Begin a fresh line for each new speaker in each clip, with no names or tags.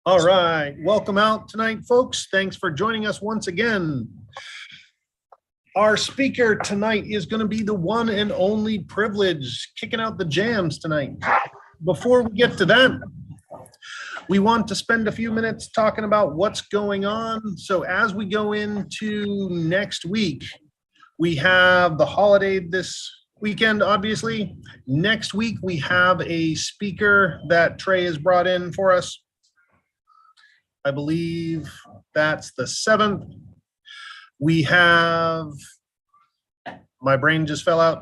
All right, welcome out tonight, folks. Thanks for joining us once again. Our speaker tonight is going to be the one and only Privilege, kicking out the jams tonight. Before we get to that, we want to spend a few minutes talking about what's going on. So as we go into next week, we have the holiday this weekend, obviously. Next week, we have a speaker that Trey has brought in for us. I believe that's the 7th. We have, my brain just fell out.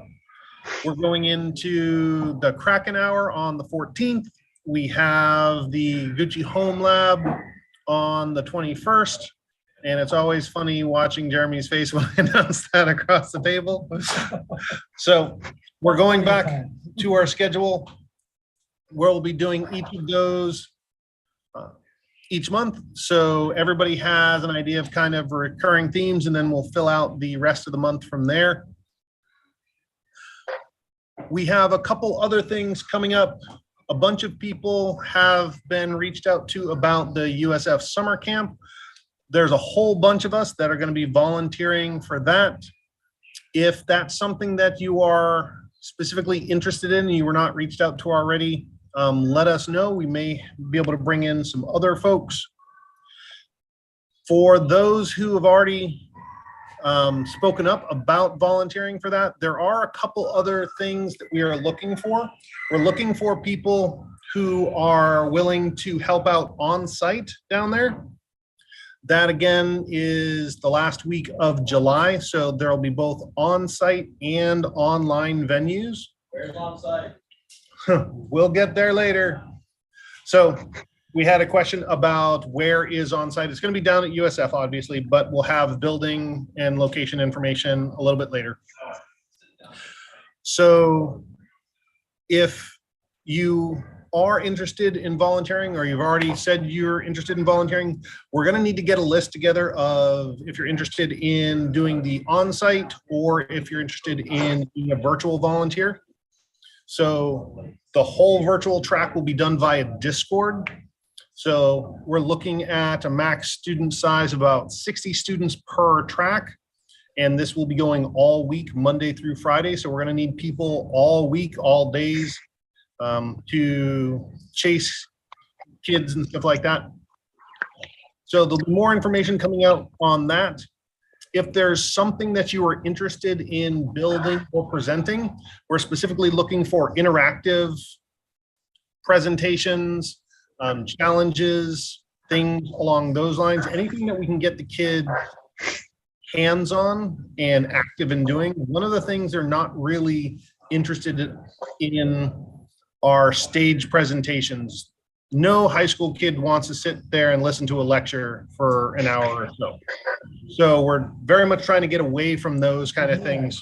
We're going into the Kraken Hour on the 14th. We have the Gucci Home Lab on the 21st. And it's always funny watching Jeremy's face when I announce that across the table. So we're going back to our schedule where we'll be doing each of those each month. So everybody has an idea of kind of recurring themes, and then we'll fill out the rest of the month from there. We have a couple other things coming up. A bunch of people have been reached out to about the USF summer camp. There's a whole bunch of us that are going to be volunteering for that. If that's something that you are specifically interested in and you were not reached out to already, let us know. We may be able to bring in some other folks. For those who have already spoken up about volunteering for that, there are a couple other things that we are looking for. We're looking for people who are willing to help out on site down there. That again is the last week of July, so there will be both on-site and online venues.
Where's on-site?
We'll get there later. So we had a question about where is on-site. It's going to be down at USF, obviously, but we'll have building and location information a little bit later. So if you are interested in volunteering, or you've already said you're interested in volunteering, we're going to need to get a list together of if you're interested in doing the on-site or if you're interested in being a virtual volunteer. So the whole virtual track will be done via Discord. So we're looking at a max student size of about 60 students per track. And this will be going all week, Monday through Friday. So we're going to need people all week, all days, to chase kids and stuff like that. So there'll be more information coming out on that. If there's something that you are interested in building or presenting, we're specifically looking for interactive presentations, challenges, things along those lines, anything that we can get the kids hands-on and active in doing. One of the things they're not really interested in are stage presentations. No high school kid wants to sit there and listen to a lecture for an hour or so. So we're very much trying to get away from those kind of things.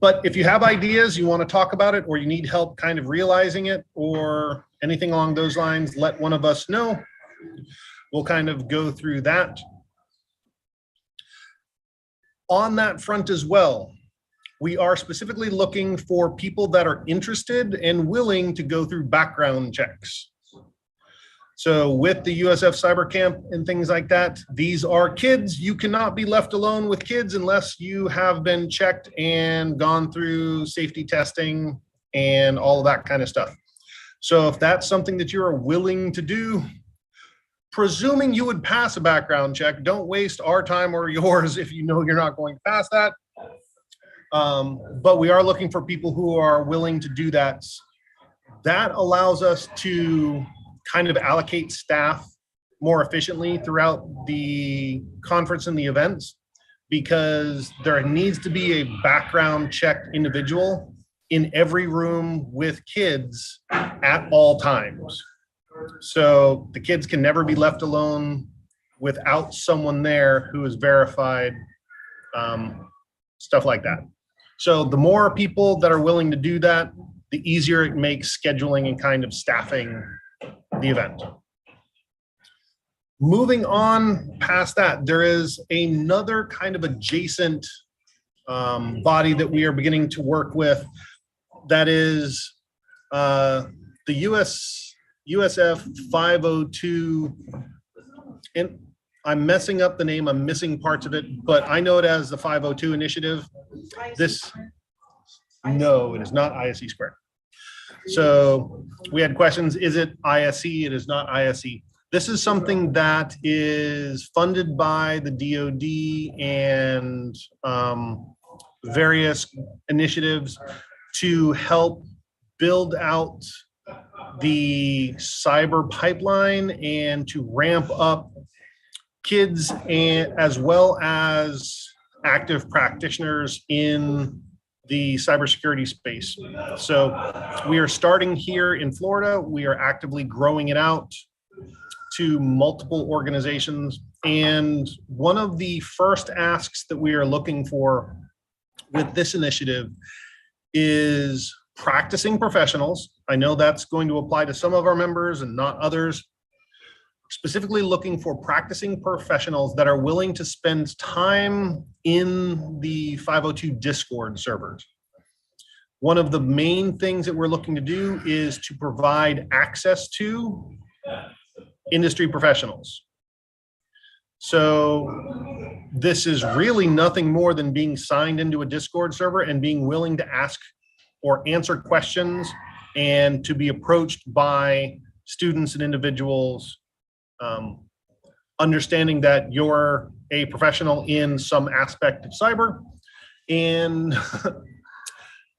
But if you have ideas, you want to talk about it, or you need help kind of realizing it, or anything along those lines, let one of us know. We'll kind of go through that. On that front as well, we are specifically looking for people that are interested and willing to go through background checks. So with the USF Cyber Camp and things like that, these are kids. You cannot be left alone with kids unless you have been checked and gone through safety testing and all of that kind of stuff. So if that's something that you're willing to do, presuming you would pass a background check, don't waste our time or yours if you know you're not going to pass that. But we are looking for people who are willing to do that. That allows us to kind of allocate staff more efficiently throughout the conference and the events, because there needs to be a background checked individual in every room with kids at all times. So the kids can never be left alone without someone there who is verified, stuff like that. So the more people that are willing to do that, the easier it makes scheduling and kind of staffing the event. Moving on past that, there is another kind of adjacent body that we are beginning to work with. That is the USF 502, and I'm messing up the name, I'm missing parts of it, but I know it as the 502 initiative. No, it is not ISE squared. So we had questions, is it ISE? It is not ISE. This is something that is funded by the DoD and various initiatives to help build out the cyber pipeline and to ramp up kids and as well as active practitioners in the cybersecurity space. So we are starting here in Florida. We are actively growing it out to multiple organizations. And one of the first asks that we are looking for with this initiative is practicing professionals. I know that's going to apply to some of our members and not others. Specifically looking for practicing professionals that are willing to spend time in the 502 Discord servers. One of the main things that we're looking to do is to provide access to industry professionals. So this is really nothing more than being signed into a Discord server and being willing to ask or answer questions and to be approached by students and individuals, understanding that you're a professional in some aspect of cyber. And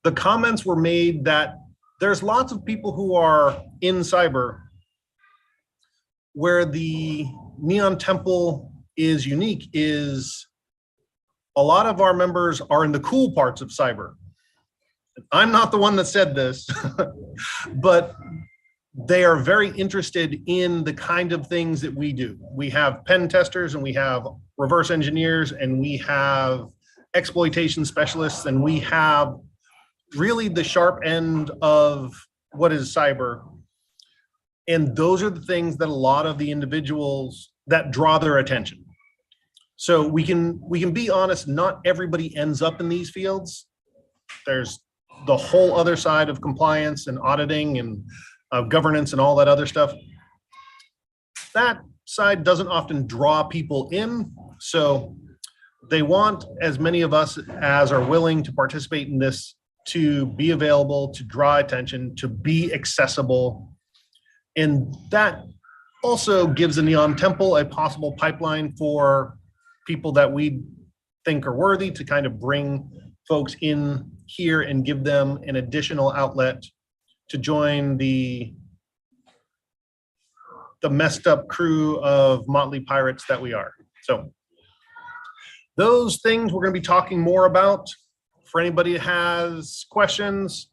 the comments were made that there's lots of people who are in cyber where the Neon Temple is unique is a lot of our members are in the cool parts of cyber. I'm not the one that said this, but they are very interested in the kind of things that we do. We have pen testers and we have reverse engineers and we have exploitation specialists and we have really the sharp end of what is cyber. And those are the things that a lot of the individuals that draw their attention. So we can be honest, not everybody ends up in these fields. There's the whole other side of compliance and auditing and governance and all that other stuff. That side doesn't often draw people in. So they want as many of us as are willing to participate in this to be available, to draw attention, to be accessible. And that also gives the Neon Temple a possible pipeline for people that we think are worthy to kind of bring folks in here and give them an additional outlet to join the messed up crew of motley pirates that we are. So those things we're going to be talking more about. For anybody that has questions,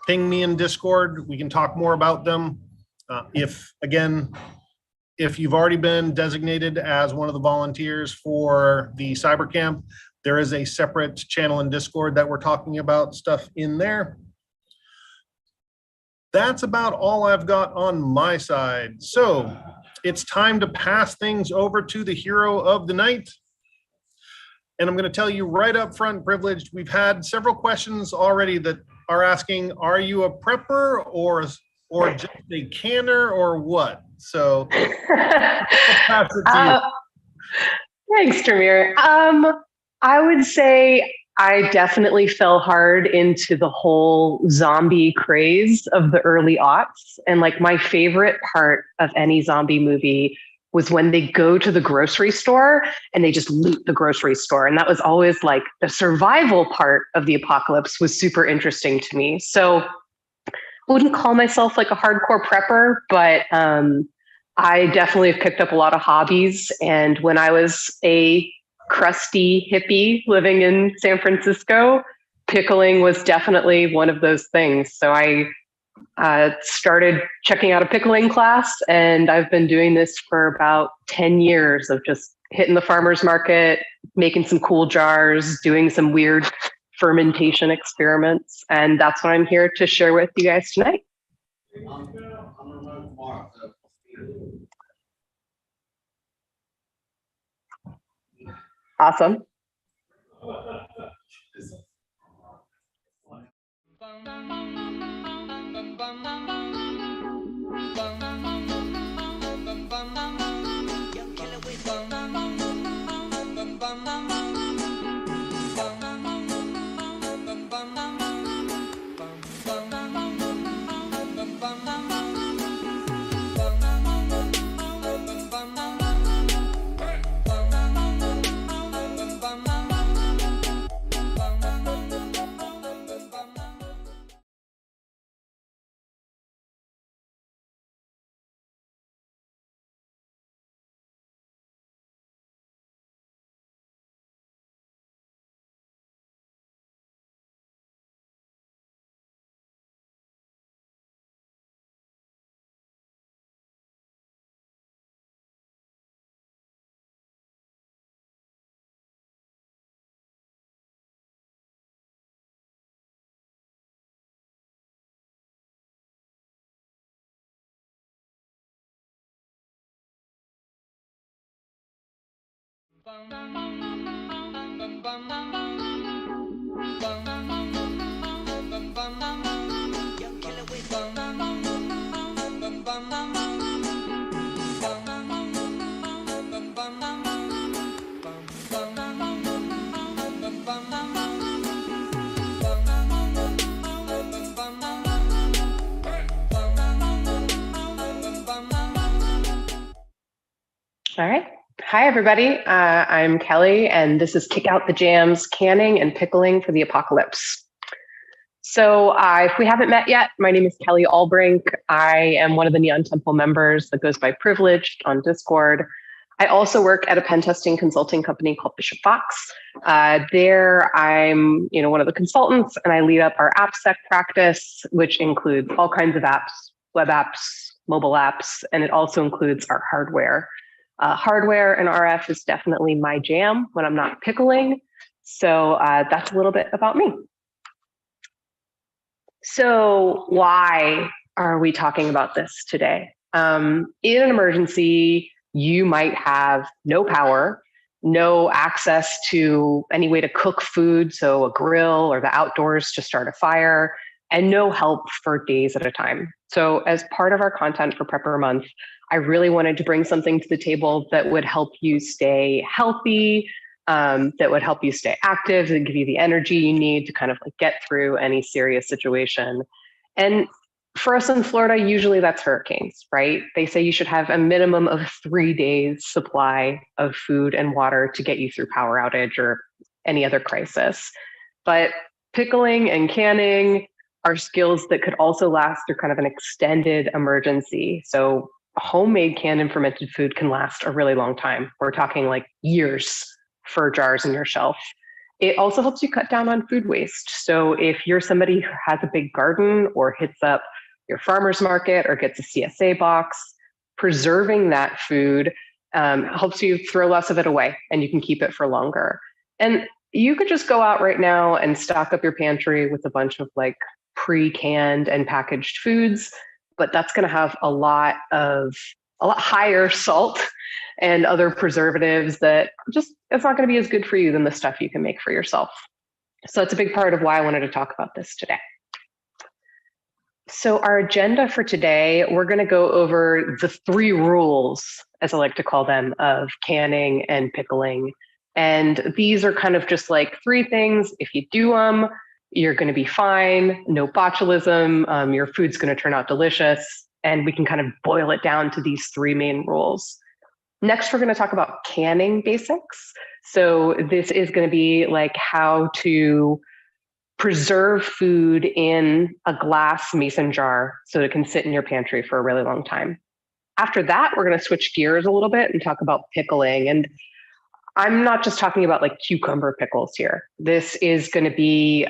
ping me in Discord. We can talk more about them. If you've already been designated as one of the volunteers for the cyber camp, there is a separate channel in Discord that we're talking about stuff in there. That's about all I've got on my side. So it's time to pass things over to the hero of the night. And I'm going to tell you right up front, Privileged, we've had several questions already that are asking, are you a prepper or just a canner or what? So I'll pass it to you.
Thanks, Tremere. I would say I definitely fell hard into the whole zombie craze of the early aughts. And like my favorite part of any zombie movie was when they go to the grocery store and they just loot the grocery store. And that was always like the survival part of the apocalypse was super interesting to me. So I wouldn't call myself like a hardcore prepper, but I definitely have picked up a lot of hobbies. And when I was a crusty hippie living in San Francisco, pickling was definitely one of those things. So I started checking out a pickling class, and I've been doing this for about 10 years of just hitting the farmer's market, making some cool jars, doing some weird fermentation experiments. And that's what I'm here to share with you guys tonight. Awesome. All right. Hi, everybody. I'm Kelly, and this is Kick Out the Jams, Canning and Pickling for the Apocalypse. So if we haven't met yet, my name is Kelly Albrink. I am one of the Neon Temple members that goes by Privileged on Discord. I also work at a pen testing consulting company called Bishop Fox. There, I'm one of the consultants, and I lead up our AppSec practice, which includes all kinds of apps, web apps, mobile apps, and it also includes our hardware. Hardware and RF is definitely my jam when I'm not pickling. So that's a little bit about me. So why are we talking about this today? In an emergency, you might have no power, no access to any way to cook food, so a grill or the outdoors to start a fire, and no help for days at a time. So as part of our content for Prepper Month, I really wanted to bring something to the table that would help you stay healthy, that would help you stay active and give you the energy you need to kind of get through any serious situation. And for us in Florida, usually that's hurricanes, right? They say you should have a minimum of 3 days supply of food and water to get you through power outage or any other crisis. But pickling and canning are skills that could also last through kind of an extended emergency. So homemade canned and fermented food can last a really long time. We're talking like years for jars in your shelf. It also helps you cut down on food waste. So if you're somebody who has a big garden or hits up your farmer's market or gets a CSA box, preserving that food helps you throw less of it away and you can keep it for longer. And you could just go out right now and stock up your pantry with a bunch of pre-canned and packaged foods, but that's going to have a lot higher salt and other preservatives that it's not going to be as good for you than the stuff you can make for yourself. So that's a big part of why I wanted to talk about this today. So our agenda for today, we're going to go over the 3 rules, as I like to call them, of canning and pickling. And these are kind of just 3 things. If you do them, you're going to be fine, no botulism, your food's going to turn out delicious, and we can kind of boil it down to these 3 main rules. Next, we're going to talk about canning basics. So this is going to be how to preserve food in a glass mason jar so it can sit in your pantry for a really long time. After that, we're going to switch gears a little bit and talk about pickling. And I'm not just talking about cucumber pickles here. This is going to be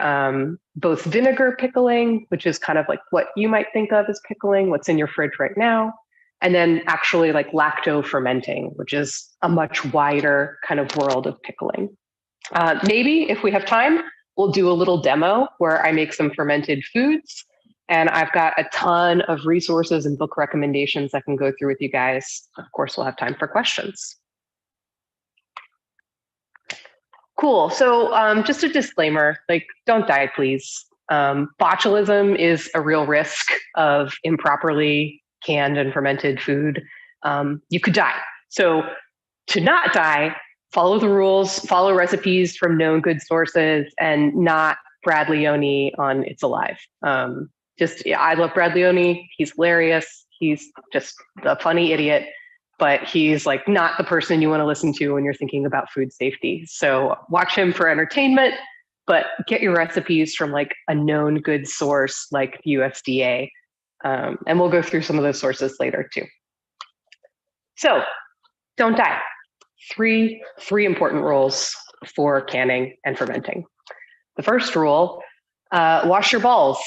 both vinegar pickling, which is kind of what you might think of as pickling, what's in your fridge right now, and then actually lacto fermenting, which is a much wider kind of world of pickling. Maybe if we have time, we'll do a little demo where I make some fermented foods. And I've got a ton of resources and book recommendations I can go through with you guys. Of course, we'll have time for questions. Cool. So just a disclaimer, don't die, please. Botulism is a real risk of improperly canned and fermented food. You could die. So to not die, follow the rules, follow recipes from known good sources, and not Brad Leone on It's Alive. I love Brad Leone. He's hilarious. He's just a funny idiot. But he's not the person you want to listen to when you're thinking about food safety. So watch him for entertainment, but get your recipes from a known good source like the USDA. And we'll go through some of those sources later too. So don't die. Three important rules for canning and fermenting. The first rule, wash your balls.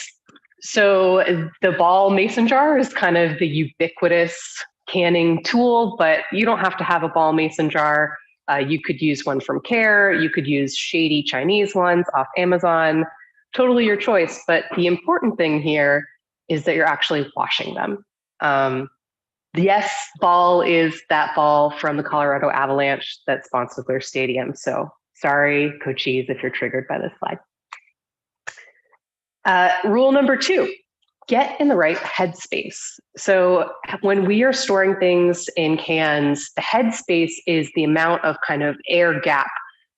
So the ball mason jar is kind of the ubiquitous canning tool, but you don't have to have a ball mason jar. You could use one from Care. You could use shady Chinese ones off Amazon. Totally your choice. But the important thing here is that you're actually washing them. The yes ball is that ball from the Colorado Avalanche that sponsored their stadium. So sorry, coaches, if you're triggered by this slide. Rule number 2, get in the right headspace. So when we are storing things in cans, the headspace is the amount of kind of air gap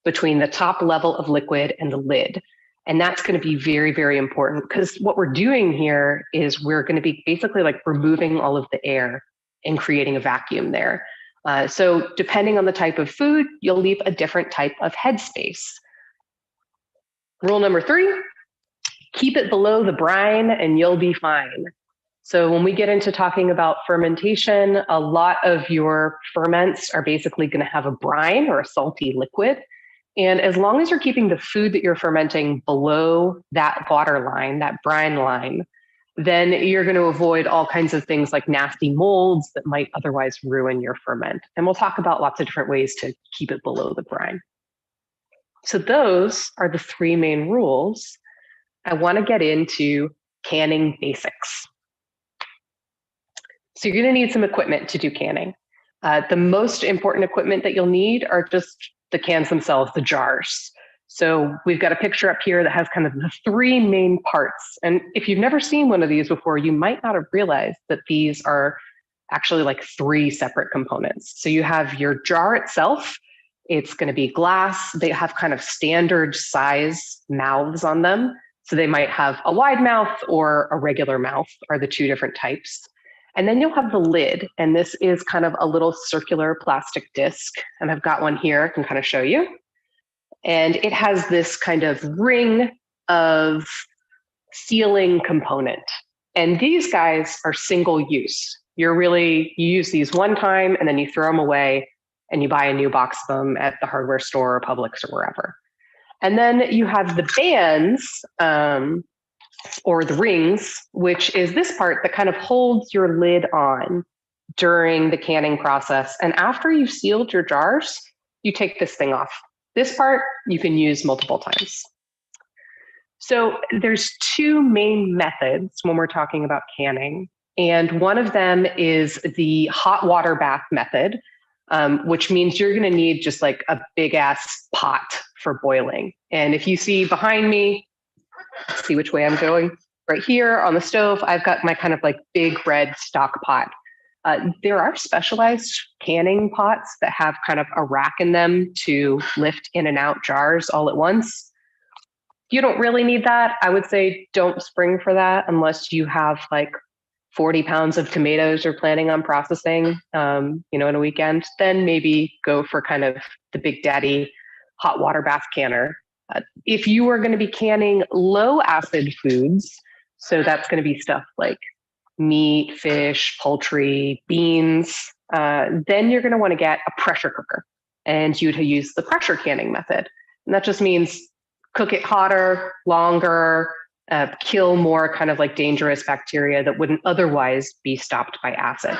between the top level of liquid and the lid. And that's going to be very, very important, because what we're doing here is we're going to be basically like removing all of the air and creating a vacuum there. So depending on the type of food, you'll leave a different type of headspace. Rule number 3, keep it below the brine and you'll be fine. So when we get into talking about fermentation, a lot of your ferments are basically going to have a brine or a salty liquid. And as long as you're keeping the food that you're fermenting below that water line, that brine line, then you're going to avoid all kinds of things like nasty molds that might otherwise ruin your ferment. And we'll talk about lots of different ways to keep it below the brine. So those are the 3 main rules. I want to get into canning basics. So you're going to need some equipment to do canning. The most important equipment that you'll need are just the cans themselves, the jars. So we've got a picture up here that has kind of the 3 main parts. And if you've never seen one of these before, you might not have realized that these are actually like 3 separate components. So you have your jar itself. It's going to be glass. They have kind of standard size mouths on them. So they might have a wide mouth or a regular mouth are the 2 different types. And then you'll have the lid. And this is kind of a little circular plastic disc. And I've got one here I can kind of show you. And it has this kind of ring of sealing component. And these guys are single use. You use these one time and then you throw them away and you buy a new box of them at the hardware store or Publix or wherever. And then you have the bands, or the rings, which is this part that kind of holds your lid on during the canning process. And after you've sealed your jars, you take this thing off. This part you can use multiple times. So there's 2 main methods when we're talking about canning. And one of them is the hot water bath method, which means you're going to need just like a big ass pot for boiling. And if you see behind me, let's see which way I'm going. Right here on the stove, I've got my kind of like big red stock pot. There are specialized canning pots that have kind of a rack in them to lift in and out jars all at once. You don't really need that. I would say don't spring for that unless you have like 40 pounds of tomatoes you're planning on processing, in a weekend. Then maybe go for kind of the Big Daddy hot water bath canner. If you are going to be canning low acid foods, so that's going to be stuff like meat, fish, poultry, beans, then you're going to want to get a pressure cooker and you'd use the pressure canning method. And that just means cook it hotter, longer, kill more kind of like dangerous bacteria that wouldn't otherwise be stopped by acid.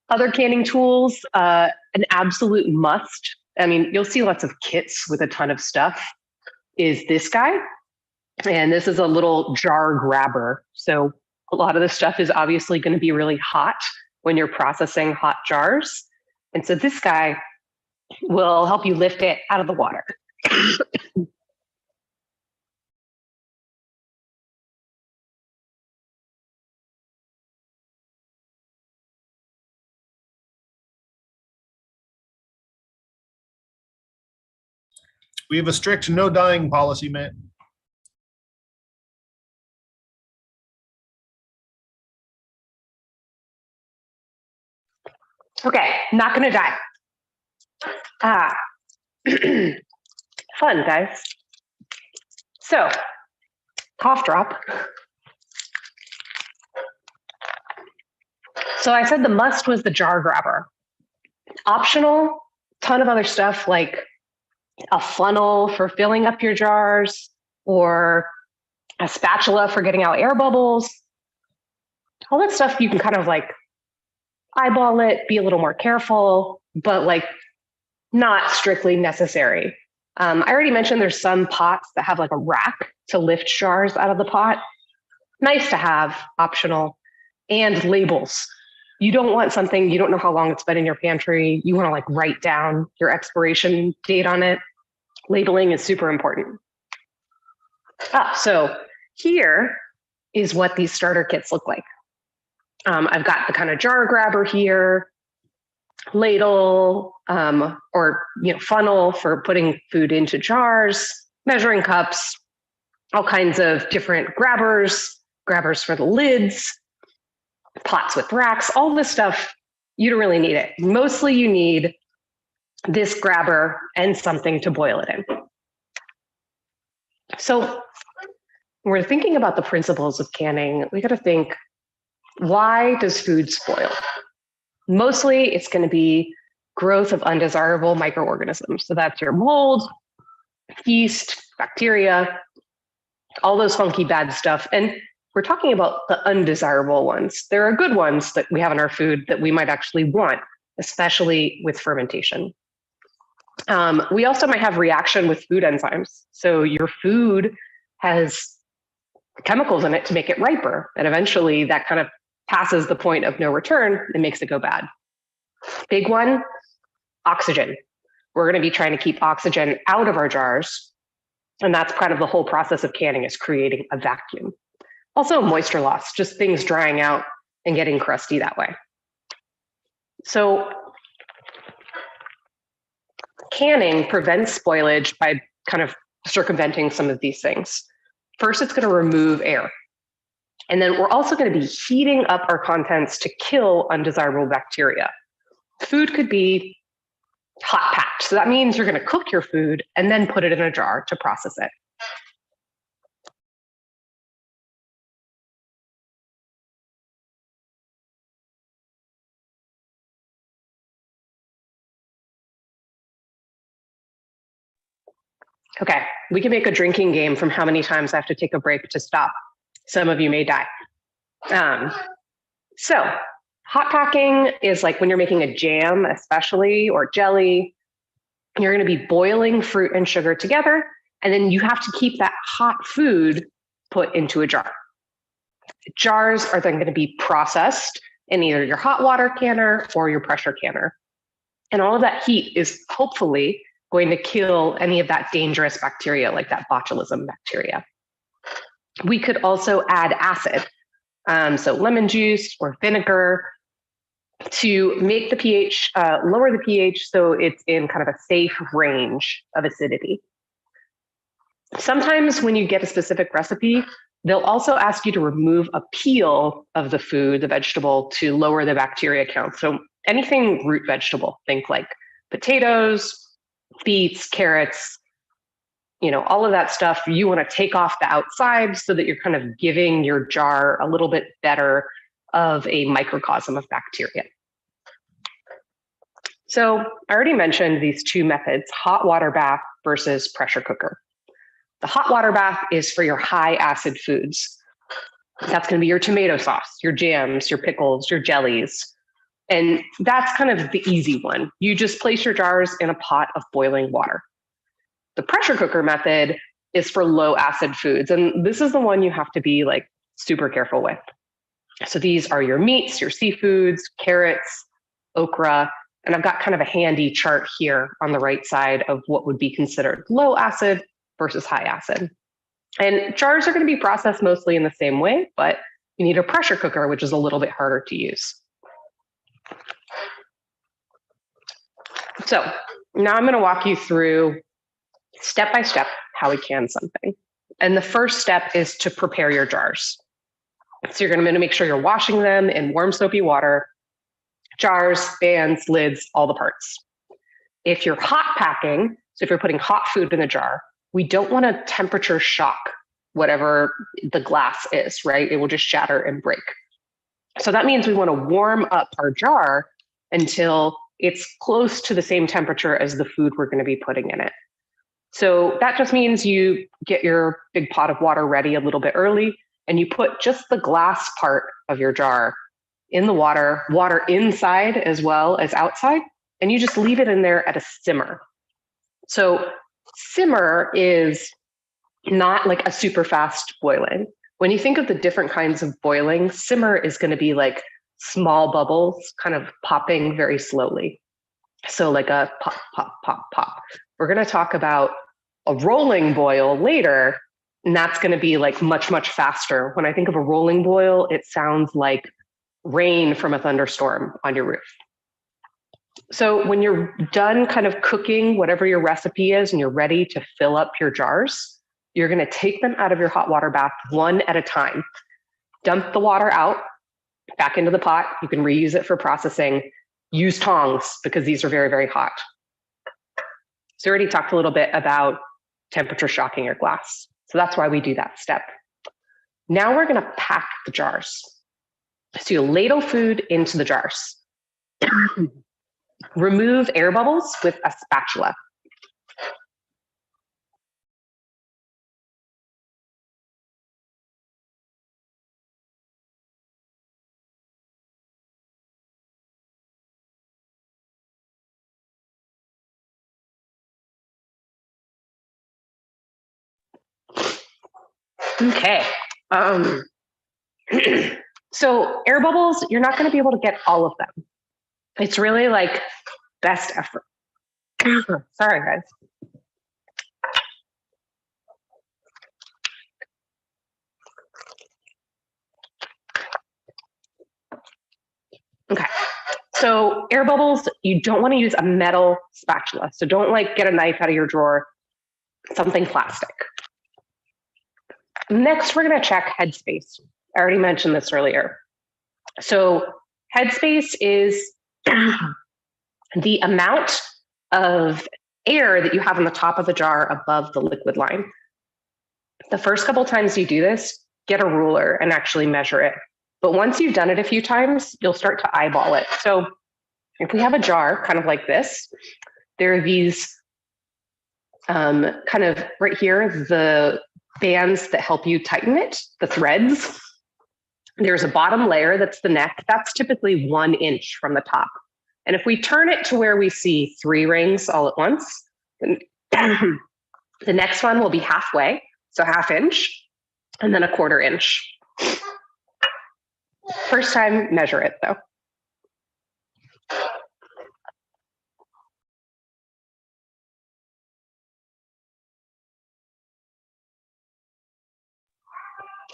Other canning tools, an absolute must. I mean, you'll see lots of kits with a ton of stuff, is this guy. And this is a little jar grabber. So a lot of the stuff is obviously going to be really hot when you're processing hot jars. And so this guy will help you lift it out of the water.
We have a strict no dying policy, Matt.
Okay, not going to die. Fun, guys. So, cough drop. So I said the must was the jar grabber. Optional, ton of other stuff like a funnel for filling up your jars or a spatula for getting out air bubbles. All that stuff you can kind of like eyeball it, be a little more careful, but like not strictly necessary. I already mentioned there's some pots that have like a rack to lift jars out of the pot. Nice to have, optional, and labels. You don't want something, you don't know how long it's been in your pantry. You want to like write down your expiration date on it. Labeling is super important. So here is what these starter kits look like. I've got the kind of jar grabber here, ladle, or funnel for putting food into jars, measuring cups, all kinds of different grabbers for the lids, pots with racks, all this stuff. You don't really need it. Mostly you need this grabber and something to boil it in. So when we're thinking about the principles of canning, we got to think, why does food spoil? Mostly it's going to be growth of undesirable microorganisms. So that's your mold, yeast, bacteria, all those funky bad stuff. And we're talking about the undesirable ones. There are good ones that we have in our food that we might actually want, especially with fermentation. We also might have reaction with food enzymes. So your food has chemicals in it to make it riper. And eventually that kind of passes the point of no return and makes it go bad. Big one, oxygen. We're going to be trying to keep oxygen out of our jars. And that's part of the whole process of canning, is creating a vacuum. Also moisture loss, just things drying out and getting crusty that way. So canning prevents spoilage by kind of circumventing some of these things. First, it's going to remove air. And then we're also going to be heating up our contents to kill undesirable bacteria. Food could be hot packed. So that means you're going to cook your food and then put it in a jar to process it. Okay, we can make a drinking game from how many times I have to take a break to stop. Some of you may die. So hot packing is like when you're making a jam, especially, or jelly. You're going to be boiling fruit and sugar together, and then you have to keep that hot food put into a jar. Jars are then going to be processed in either your hot water canner or your pressure canner. And all of that heat is hopefully going to kill any of that dangerous bacteria, like that botulism bacteria. We could also add acid, so lemon juice or vinegar, to make the pH, lower the pH so it's in kind of a safe range of acidity. Sometimes when you get a specific recipe, they'll also ask you to remove a peel of the food, the vegetable, to lower the bacteria count. So anything root vegetable, think like potatoes, beets, carrots, all of that stuff, you want to take off the outside so that you're kind of giving your jar a little bit better of a microcosm of bacteria. So I already mentioned these two methods, hot water bath versus pressure cooker. The hot water bath is for your high acid foods. That's going to be your tomato sauce, your jams, your pickles, your jellies. And that's kind of the easy one. You just place your jars in a pot of boiling water. The pressure cooker method is for low acid foods. And this is the one you have to be like super careful with. So these are your meats, your seafoods, carrots, okra. And I've got kind of a handy chart here on the right side of what would be considered low acid versus high acid. And jars are going to be processed mostly in the same way, but you need a pressure cooker, which is a little bit harder to use. So now I'm going to walk you through step by step how we can something. And the first step is to prepare your jars. So you're going to make sure you're washing them in warm soapy water, jars, fans, lids, all the parts. If you're hot packing, so if you're putting hot food in a jar, we don't want to temperature shock whatever the glass is, right? It will just shatter and break. So that means we want to warm up our jar until it's close to the same temperature as the food we're going to be putting in it. So that just means you get your big pot of water ready a little bit early, and you put just the glass part of your jar in the water inside as well as outside, and you just leave it in there at a simmer. So simmer is not like a super fast boiling. When you think of the different kinds of boiling, simmer is going to be like small bubbles kind of popping very slowly. So like a pop, pop, pop, pop. We're going to talk about a rolling boil later, and that's going to be like much, much faster. When I think of a rolling boil, it sounds like rain from a thunderstorm on your roof. So when you're done kind of cooking whatever your recipe is and you're ready to fill up your jars, you're going to take them out of your hot water bath one at a time. Dump the water out, back into the pot. You can reuse it for processing. Use tongs because these are very, very hot. So we already talked a little bit about temperature shocking your glass. So that's why we do that step. Now we're going to pack the jars. So you ladle food into the jars. Remove air bubbles with a spatula. Okay. So air bubbles, you're not going to be able to get all of them. It's really like best effort. Sorry, guys. Okay. So air bubbles, you don't want to use a metal spatula. So don't like get a knife out of your drawer, something plastic. Next, we're going to check headspace. I already mentioned this earlier. So headspace is the amount of air that you have on the top of the jar above the liquid line. The first couple times you do this, get a ruler and actually measure it. But once you've done it a few times, you'll start to eyeball it. So if we have a jar kind of like this, there are these kind of right here, the bands that help you tighten it, the threads. There's a bottom layer that's the neck. That's typically 1 inch from the top. And if we turn it to where we see 3 rings all at once, then the next one will be halfway, so 1/2 inch, and then 1/4 inch. First time, measure it though.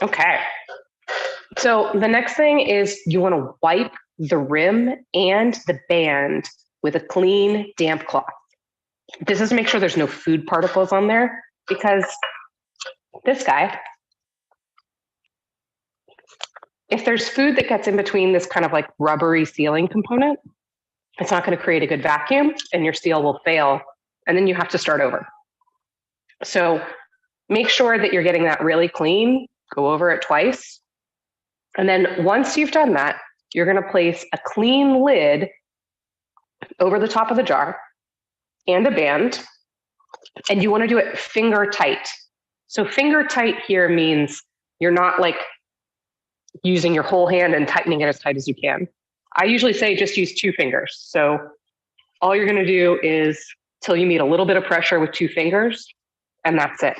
Okay. So the next thing is you want to wipe the rim and the band with a clean, damp cloth. This is to make sure there's no food particles on there, because this guy, if there's food that gets in between this kind of like rubbery sealing component, it's not going to create a good vacuum and your seal will fail. And then you have to start over. So make sure that you're getting that really clean. Go over it twice. And then once you've done that, you're going to place a clean lid over the top of the jar and a band. And you want to do it finger tight. So finger tight here means you're not like using your whole hand and tightening it as tight as you can. I usually say just use 2 fingers. So all you're going to do is till you meet a little bit of pressure with 2 fingers, and that's it.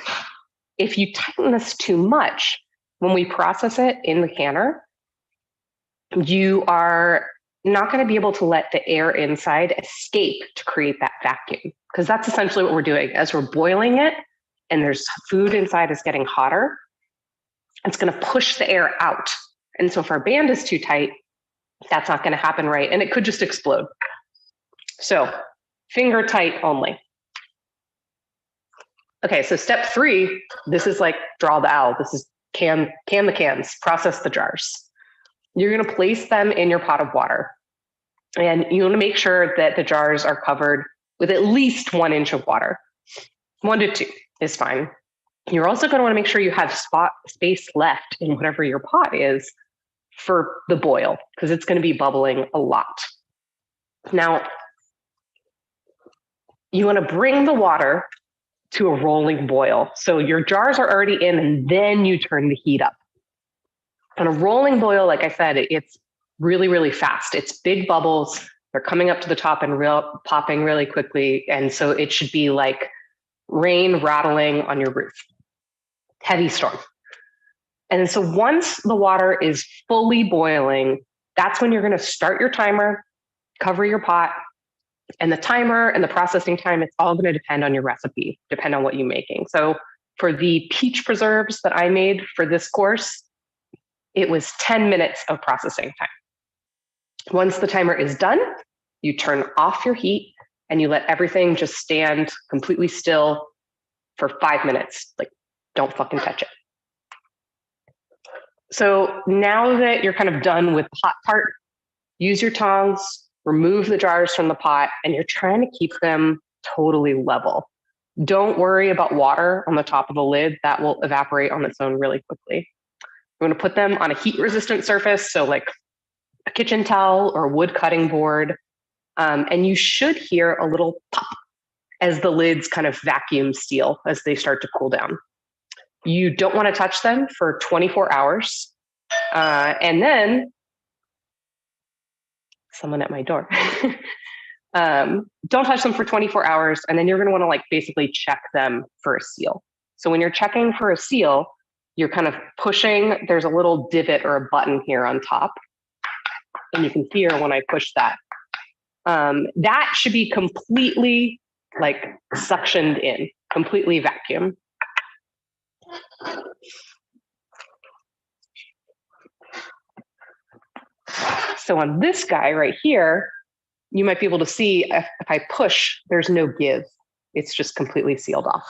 If you tighten this too much, when we process it in the canner, you are not going to be able to let the air inside escape to create that vacuum, because that's essentially what we're doing. As we're boiling it and there's food inside is getting hotter, it's going to push the air out. And so if our band is too tight, that's not going to happen right. And it could just explode. So finger tight only. Okay, so step 3, this is like draw the owl. This is can the cans, process the jars. You're going to place them in your pot of water. And you want to make sure that the jars are covered with at least 1 inch of water. 1 to 2 is fine. You're also going to want to make sure you have space left in whatever your pot is for the boil, because it's going to be bubbling a lot. Now, you want to bring the water to a rolling boil. So your jars are already in, and then you turn the heat up. On a rolling boil, like I said, it's really, really fast. It's big bubbles. They're coming up to the top and popping really quickly. And so it should be like rain rattling on your roof. Heavy storm. And so once the water is fully boiling, That's when you're going to start your timer, cover your pot, and the timer and the processing time, it's all going to depend on your recipe, depend on what you're making. So for the peach preserves that I made for this course, it was 10 minutes of processing time. Once the timer is done, you turn off your heat and you let everything just stand completely still for 5 minutes. Like, don't fucking touch it. So now that you're kind of done with the hot part, use your tongs, remove the jars from the pot, and you're trying to keep them totally level. Don't worry about water on the top of the lid. That will evaporate on its own really quickly. You're going to put them on a heat-resistant surface, so like a kitchen towel or a wood cutting board, and you should hear a little pop as the lids kind of vacuum seal as they start to cool down. You don't want to touch them for 24 hours. And then, someone at my door. Don't touch them for 24 hours. And then you're going to want to like basically check them for a seal. So when you're checking for a seal, you're kind of pushing, there's a little divot or a button here on top. And you can hear when I push that. That should be completely like suctioned in, completely vacuum. So on this guy right here, you might be able to see if I push, there's no give. It's just completely sealed off.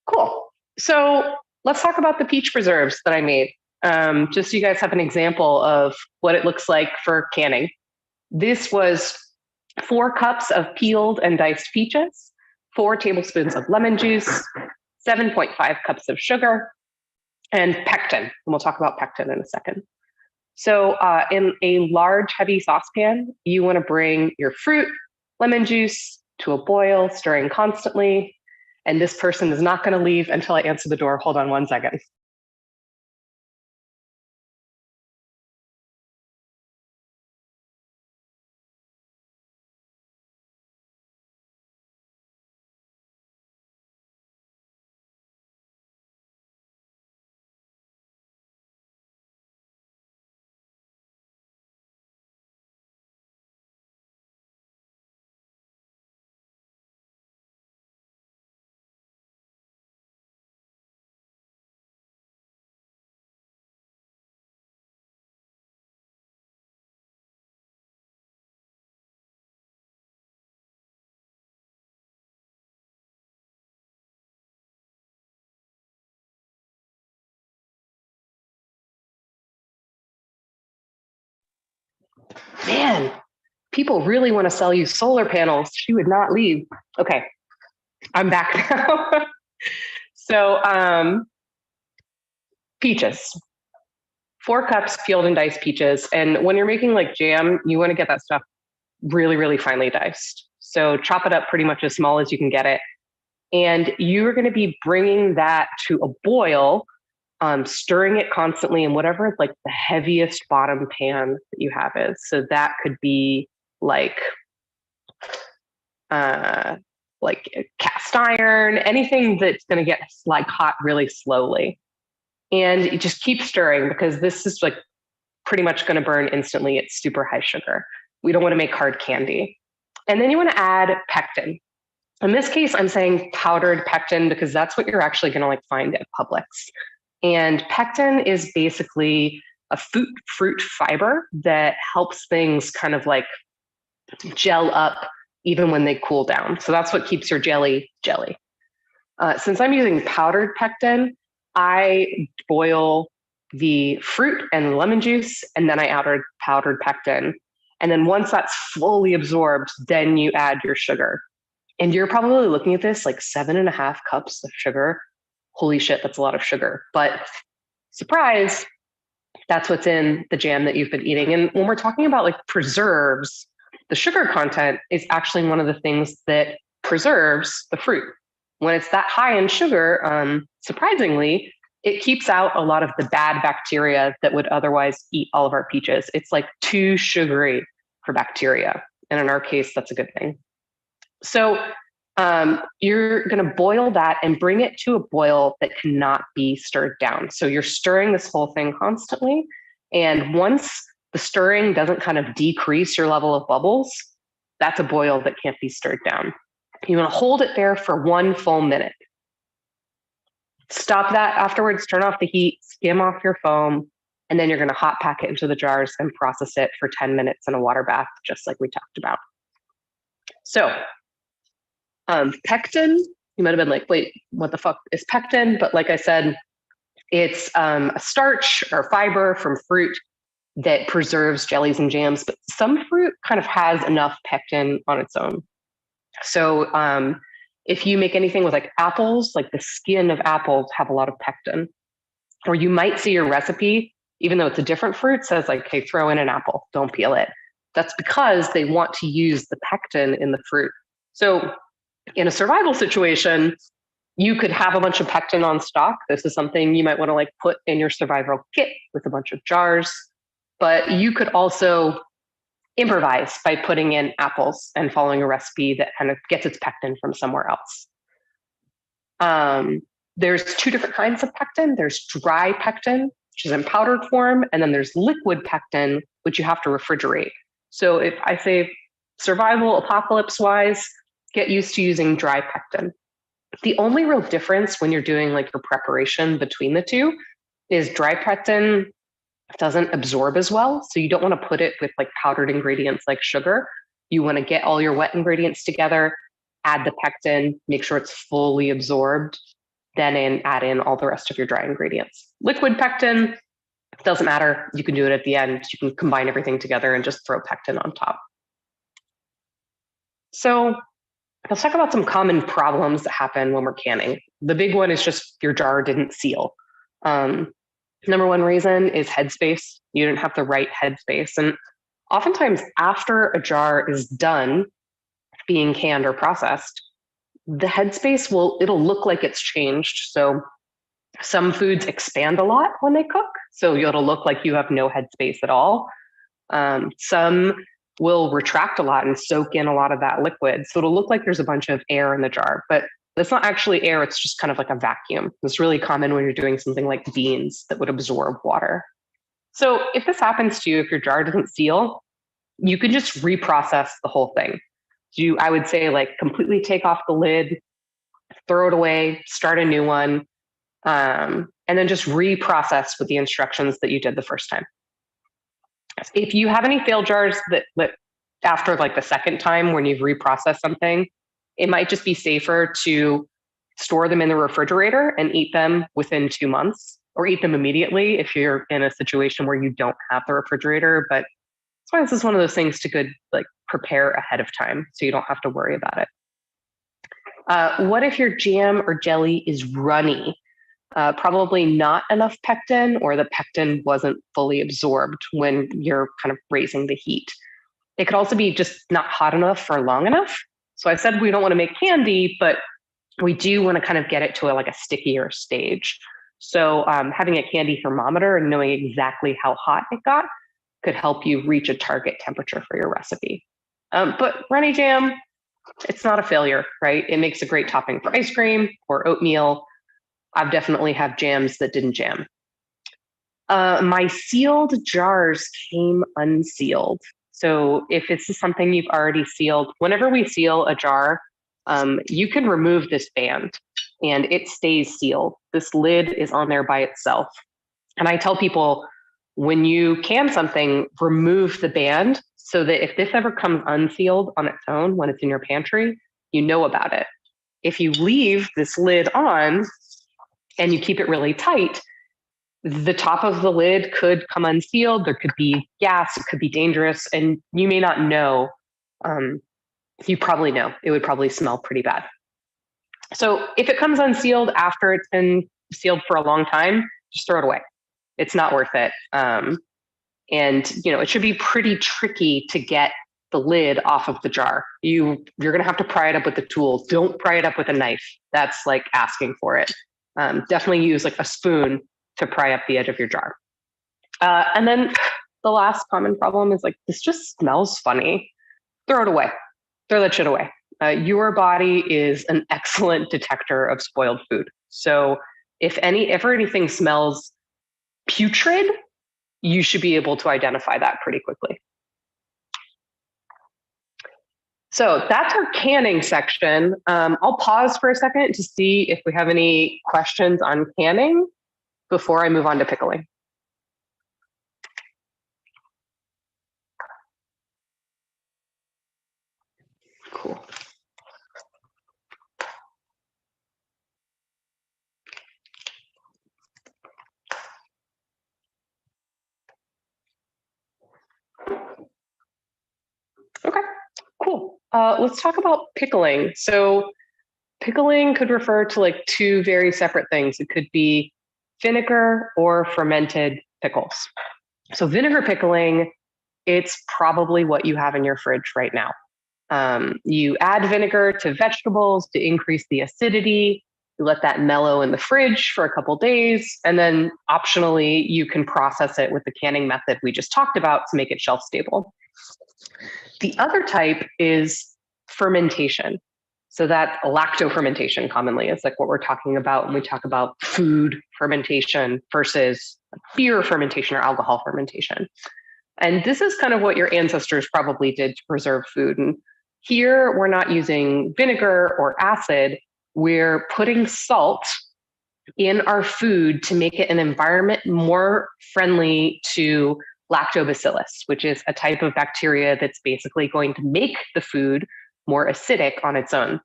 Cool. So let's talk about the peach preserves that I made. Just so you guys have an example of what it looks like for canning. This was 4 cups of peeled and diced peaches, 4 tablespoons of lemon juice, 7.5 cups of sugar, and pectin. And we'll talk about pectin in a second. So in a large, heavy saucepan, you want to bring your fruit, lemon juice to a boil, stirring constantly. And this person is not going to leave until I answer the door. Hold on 1 second. Man, people really want to sell you solar panels. She would not leave. Okay, I'm back now. So peaches, 4 cups peeled and diced peaches. And when you're making like jam, you want to get that stuff really, really finely diced. So chop it up pretty much as small as you can get it. And you're going to be bringing that to a boil, stirring it constantly in whatever like the heaviest bottom pan that you have is. So that could be like cast iron, anything that's going to get like hot really slowly. And you just keep stirring because this is like pretty much going to burn instantly. It's super high sugar. We don't want to make hard candy. And then you want to add pectin. In this case, I'm saying powdered pectin because that's what you're actually going to like find at Publix. And pectin is basically a fruit fiber that helps things kind of like gel up even when they cool down. So that's what keeps your jelly jelly. Since I'm using powdered pectin, I boil the fruit and the lemon juice, and then I add powdered pectin. And then once that's fully absorbed, then you add your sugar. And you're probably looking at this like 7.5 cups of sugar. Holy shit, that's a lot of sugar. But surprise, that's what's in the jam that you've been eating. And when we're talking about like preserves, the sugar content is actually one of the things that preserves the fruit. When it's that high in sugar, surprisingly, it keeps out a lot of the bad bacteria that would otherwise eat all of our peaches. It's like too sugary for bacteria. And in our case, that's a good thing. So you're going to boil that and bring it to a boil that cannot be stirred down. So you're stirring this whole thing constantly. And once the stirring doesn't kind of decrease your level of bubbles, that's a boil that can't be stirred down. You want to hold it there for 1 full minute. Stop that afterwards, turn off the heat, skim off your foam, and then you're going to hot pack it into the jars and process it for 10 minutes in a water bath, just like we talked about. So pectin, you might have been like, wait, what the fuck is pectin? But like I said, it's a starch or fiber from fruit that preserves jellies and jams, but some fruit kind of has enough pectin on its own. So if you make anything with like apples, like the skin of apples have a lot of pectin. Or you might see your recipe, even though it's a different fruit, says like, hey, throw in an apple, don't peel it. That's because they want to use the pectin in the fruit. So in a survival situation, you could have a bunch of pectin on stock. This is something you might want to like put in your survival kit with a bunch of jars. But you could also improvise by putting in apples and following a recipe that kind of gets its pectin from somewhere else. There's 2 different kinds of pectin. There's dry pectin, which is in powdered form, and then there's liquid pectin, which you have to refrigerate. So if I say survival apocalypse-wise, get used to using dry pectin. The only real difference when you're doing like your preparation between the two is dry pectin doesn't absorb as well. So you don't want to put it with like powdered ingredients like sugar. You want to get all your wet ingredients together, add the pectin, make sure it's fully absorbed, then add in all the rest of your dry ingredients. Liquid pectin, doesn't matter. You can do it at the end. You can combine everything together and just throw pectin on top. So let's talk about some common problems that happen when we're canning. The big one is just your jar didn't seal. Number one reason is headspace. You didn't have the right headspace. And oftentimes after a jar is done being canned or processed, the headspace it'll look like it's changed. So some foods expand a lot when they cook. So it'll look like you have no headspace at all. Some will retract a lot and soak in a lot of that liquid. So it'll look like there's a bunch of air in the jar, but it's not actually air, it's just kind of like a vacuum. It's really common when you're doing something like beans that would absorb water. So if this happens to you, if your jar doesn't seal, you can just reprocess the whole thing. I would say like completely take off the lid, throw it away, start a new one, and then just reprocess with the instructions that you did the first time. If you have any failed jars that after like the second time when you've reprocessed something, it might just be safer to store them in the refrigerator and eat them within 2 months, or eat them immediately if you're in a situation where you don't have the refrigerator. But that's why this is one of those things to prepare ahead of time so you don't have to worry about it. What if your jam or jelly is runny? Probably not enough pectin, or the pectin wasn't fully absorbed when you're kind of raising the heat. It could also be just not hot enough for long enough. So I said we don't want to make candy, but we do want to kind of get it to a stickier stage. So having a candy thermometer and knowing exactly how hot it got could help you reach a target temperature for your recipe. But runny jam, it's not a failure, right? It makes a great topping for ice cream or oatmeal. I've definitely had jams that didn't jam. My sealed jars came unsealed. So if this is something you've already sealed, whenever we seal a jar, you can remove this band and it stays sealed. This lid is on there by itself. And I tell people, when you can something, remove the band so that if this ever comes unsealed on its own when it's in your pantry, you know about it. If you leave this lid on and you keep it really tight, the top of the lid could come unsealed. There could be gas, it could be dangerous, and you may not know. You probably know. It would probably smell pretty bad. So if it comes unsealed after it's been sealed for a long time, just throw it away. It's not worth it. And it should be pretty tricky to get the lid off of the jar. You're going to have to pry it up with a tool. Don't pry it up with a knife. That's like asking for it. Definitely use like a spoon to pry up the edge of your jar. And then the last common problem is this just smells funny. throw it away. Throw that shit away. Your body is an excellent detector of spoiled food. So if anything smells putrid, you should be able to identify that pretty quickly. So that's our canning section. I'll pause for a second to see if we have any questions on canning before I move on to pickling. Cool. Okay, cool. Let's talk about pickling. So pickling could refer to like two very separate things. It could be vinegar or fermented pickles. So vinegar pickling, it's probably what you have in your fridge right now. You add vinegar to vegetables to increase the acidity. You let that mellow in the fridge for a couple days, and then optionally, you can process it with the canning method we just talked about to make it shelf stable. The other type is fermentation. So that's lactofermentation commonly. It's like what we're talking about when we talk about food fermentation versus beer fermentation or alcohol fermentation. And this is kind of what your ancestors probably did to preserve food. And here we're not using vinegar or acid. We're putting salt in our food to make it an environment more friendly to lactobacillus, which is a type of bacteria that's basically going to make the food more acidic on its own.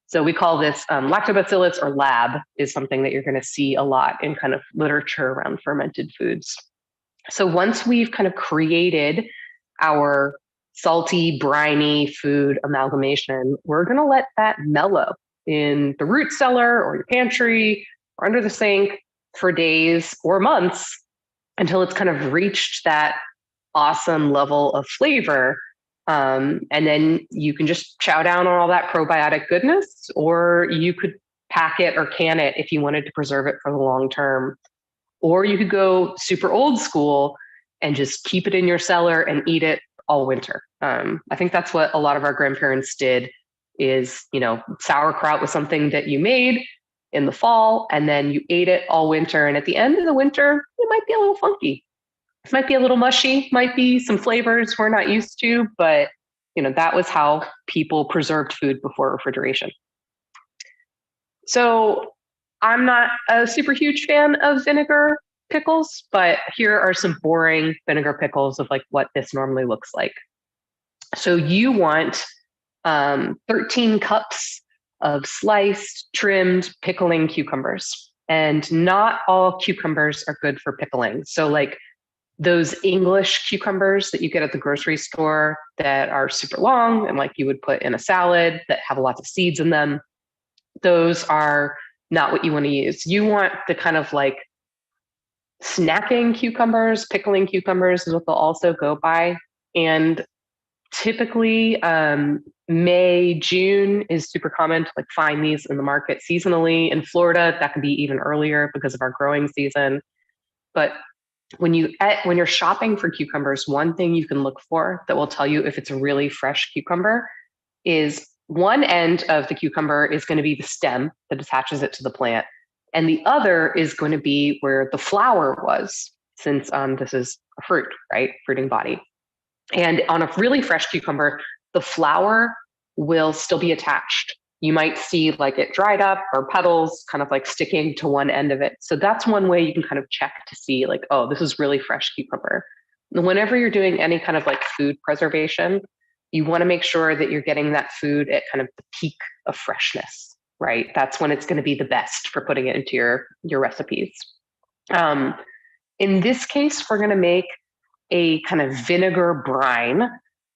So we call this lactobacillus, or lab, is something that you're going to see a lot in kind of literature around fermented foods. So once we've kind of created our salty, briny food amalgamation, we're going to let that mellow in the root cellar or your pantry or under the sink for days or months until it's kind of reached that awesome level of flavor. And then you can just chow down on all that probiotic goodness, or you could pack it or can it if you wanted to preserve it for the long term. Or you could go super old school and just keep it in your cellar and eat it all winter. I think that's what a lot of our grandparents did is, sauerkraut was something that you made in the fall and then you ate it all winter. And at the end of the winter, it might be a little funky. It might be a little mushy, might be some flavors we're not used to, but that was how people preserved food before refrigeration. So I'm not a super huge fan of vinegar pickles, but here are some boring vinegar pickles of like what this normally looks like. So you want 13 cups of sliced, trimmed, pickling cucumbers. And not all cucumbers are good for pickling. So like those English cucumbers that you get at the grocery store that are super long and like you would put in a salad that have lots of seeds in them, those are not what you want to use. You want the kind of like snacking cucumbers, pickling cucumbers is what they'll also go by. And typically May, June is super common to like find these in the market seasonally. In Florida, that can be even earlier because of our growing season. But when you're shopping for cucumbers, one thing you can look for that will tell you if it's a really fresh cucumber is one end of the cucumber is going to be the stem that attaches it to the plant. And the other is going to be where the flower was, since this is a fruit, right? Fruiting body. And on a really fresh cucumber, the flower will still be attached. You might see like it dried up or petals kind of like sticking to one end of it. So that's one way you can kind of check to see like, oh, this is really fresh cucumber. Whenever you're doing any kind of like food preservation, you want to make sure that you're getting that food at kind of the peak of freshness, right? That's when it's going to be the best for putting it into your recipes. In this case, we're going to make a kind of vinegar brine,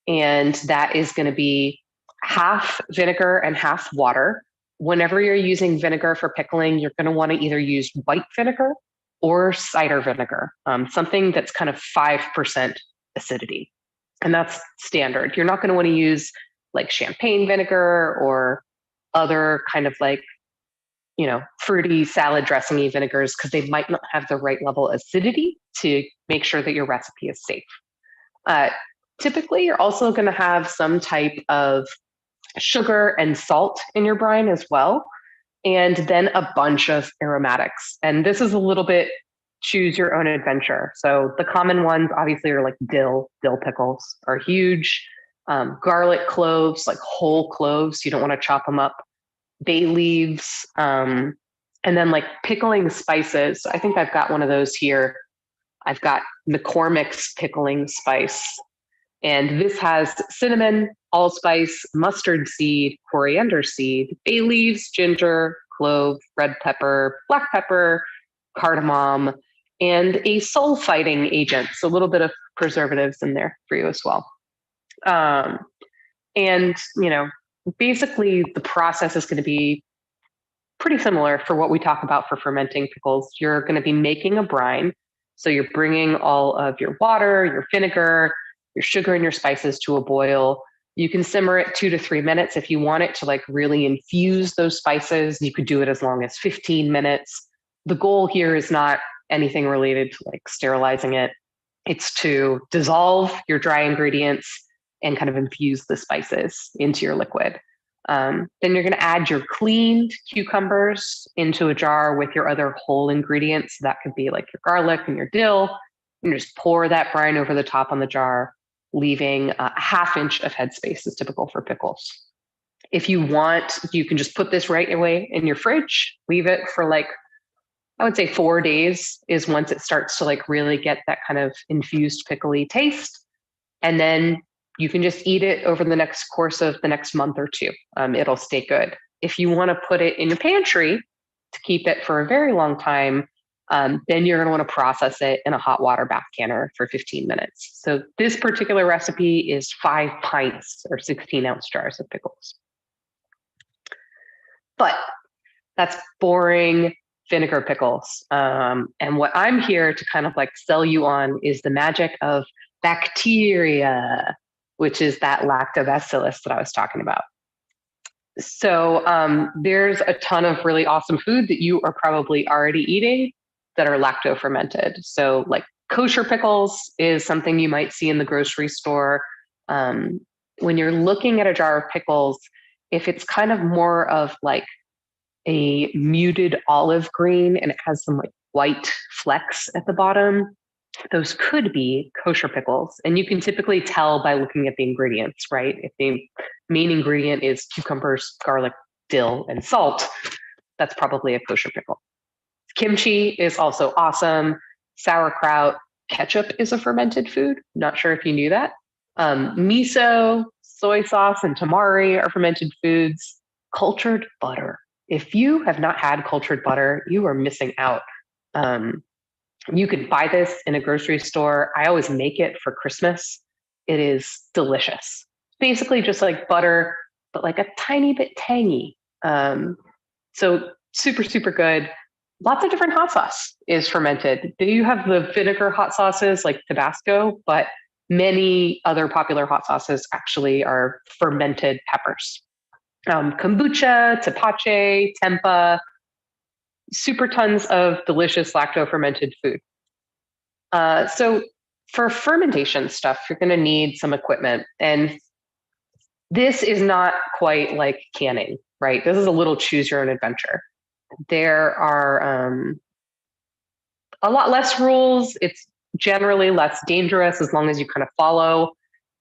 and that is going to be half vinegar and half water. Whenever you're using vinegar for pickling, you're going to want to either use white vinegar or cider vinegar, something that's kind of 5% acidity. And that's standard. You're not going to want to use like champagne vinegar or other kind of like, fruity salad dressing-y vinegars because they might not have the right level of acidity to make sure that your recipe is safe. Typically, you're also going to have some type of sugar and salt in your brine as well, and then a bunch of aromatics. And this is a little bit choose your own adventure. So the common ones obviously are like dill pickles are huge. Garlic cloves, like whole cloves, you don't want to chop them up. Bay leaves, and then like pickling spices. I think I've got one of those here. I've got McCormick's pickling spice. And this has cinnamon, allspice, mustard seed, coriander seed, bay leaves, ginger, clove, red pepper, black pepper, cardamom, and a sulfiting agent. So a little bit of preservatives in there for you as well. And, basically the process is going to be pretty similar for what we talk about for fermenting pickles. You're going to be making a brine. So you're bringing all of your water, your vinegar, your sugar, and your spices to a boil. You can simmer it 2 to 3 minutes. If you want it to like really infuse those spices, you could do it as long as 15 minutes. The goal here is not anything related to like sterilizing it. It's to dissolve your dry ingredients and kind of infuse the spices into your liquid. Then you're going to add your cleaned cucumbers into a jar with your other whole ingredients. That could be like your garlic and your dill. And just pour that brine over the top on the jar, leaving a 1/2 inch of headspace is typical for pickles. If you want, you can just put this right away in your fridge, leave it for like, I would say 4 days is once it starts to like really get that kind of infused pickly taste. And then you can just eat it over the next course of the next month or two. It'll stay good. If you want to put it in your pantry to keep it for a very long time, then you're going to want to process it in a hot water bath canner for 15 minutes. So this particular recipe is 5 pints or 16-ounce jars of pickles. But that's boring vinegar pickles. And what I'm here to kind of like sell you on is the magic of bacteria, which is that lactobacillus that I was talking about. So there's a ton of really awesome food that you are probably already eating that are lacto-fermented. So like kosher pickles is something you might see in the grocery store. When you're looking at a jar of pickles, if it's kind of more of like a muted olive green and it has some like white flecks at the bottom, those could be kosher pickles. And you can typically tell by looking at the ingredients, right? If the main ingredient is cucumbers, garlic, dill, and salt, that's probably a kosher pickle. Kimchi is also awesome. Sauerkraut, ketchup is a fermented food. Not sure if you knew that. Miso, soy sauce, and tamari are fermented foods. Cultured butter. If you have not had cultured butter, you are missing out. You could buy this in a grocery store. I always make it for Christmas. It is delicious. Basically just like butter, but like a tiny bit tangy. So super, super good. Lots of different hot sauce is fermented. You have the vinegar hot sauces like Tabasco, but many other popular hot sauces actually are fermented peppers. Kombucha, tepache, tempeh, super tons of delicious lacto-fermented food. So for fermentation stuff, you're going to need some equipment. And this is not quite like canning, right? This is a little choose your own adventure. There are a lot less rules. It's generally less dangerous as long as you kind of follow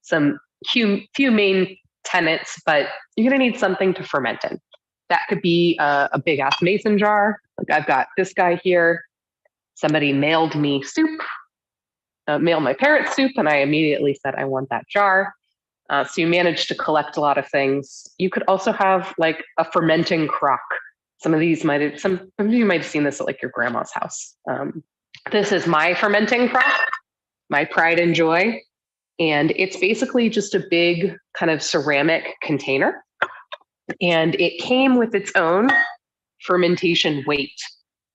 some few main tenets, but you're going to need something to ferment in. That could be a big ass mason jar. Like I've got this guy here. Somebody mailed me soup, mailed my parents soup, and I immediately said, I want that jar. So you managed to collect a lot of things. You could also have like a fermenting crock. Some of you might have seen this at like your grandma's house. This is my fermenting crock, my pride and joy. And it's basically just a big kind of ceramic container. And it came with its own fermentation weight.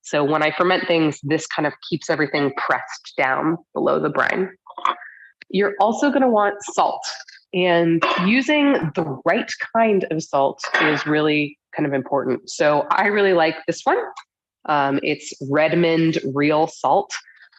So when I ferment things, this kind of keeps everything pressed down below the brine. You're also going to want salt. And using the right kind of salt is really kind of important. So I really like this one. It's Redmond Real Salt.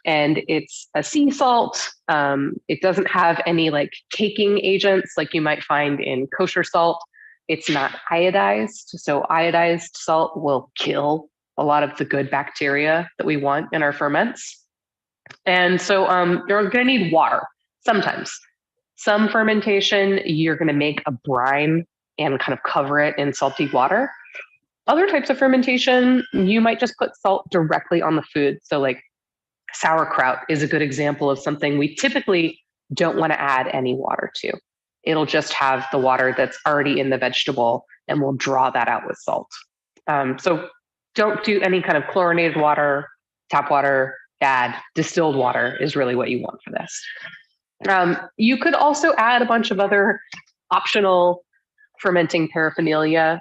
and it's a sea salt. It doesn't have any like caking agents like you might find in kosher salt. It's not iodized. So iodized salt will kill a lot of the good bacteria that we want in our ferments. And so you're going to need water sometimes. Some fermentation, you're going to make a brine and kind of cover it in salty water. Other types of fermentation, you might just put salt directly on the food. So like sauerkraut is a good example of something we typically don't want to add any water to. It'll just have the water that's already in the vegetable, and we'll draw that out with salt. So don't do any kind of chlorinated water, tap water, bad. Distilled water is really what you want for this. You could also add a bunch of other optional fermenting paraphernalia.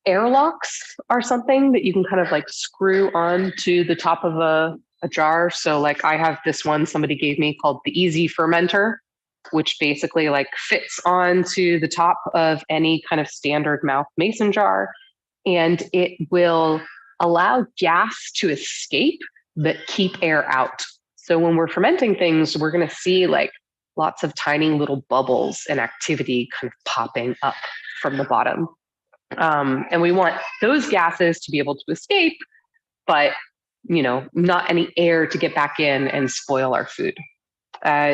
Airlocks are something that you can kind of like screw on to the top of a jar. So like I have this one somebody gave me called the Easy Fermenter, which basically like fits onto the top of any kind of standard mouth mason jar. And it will allow gas to escape but keep air out. So when we're fermenting things, we're going to see like lots of tiny little bubbles and activity kind of popping up from the bottom. And we want those gases to be able to escape, but not any air to get back in and spoil our food.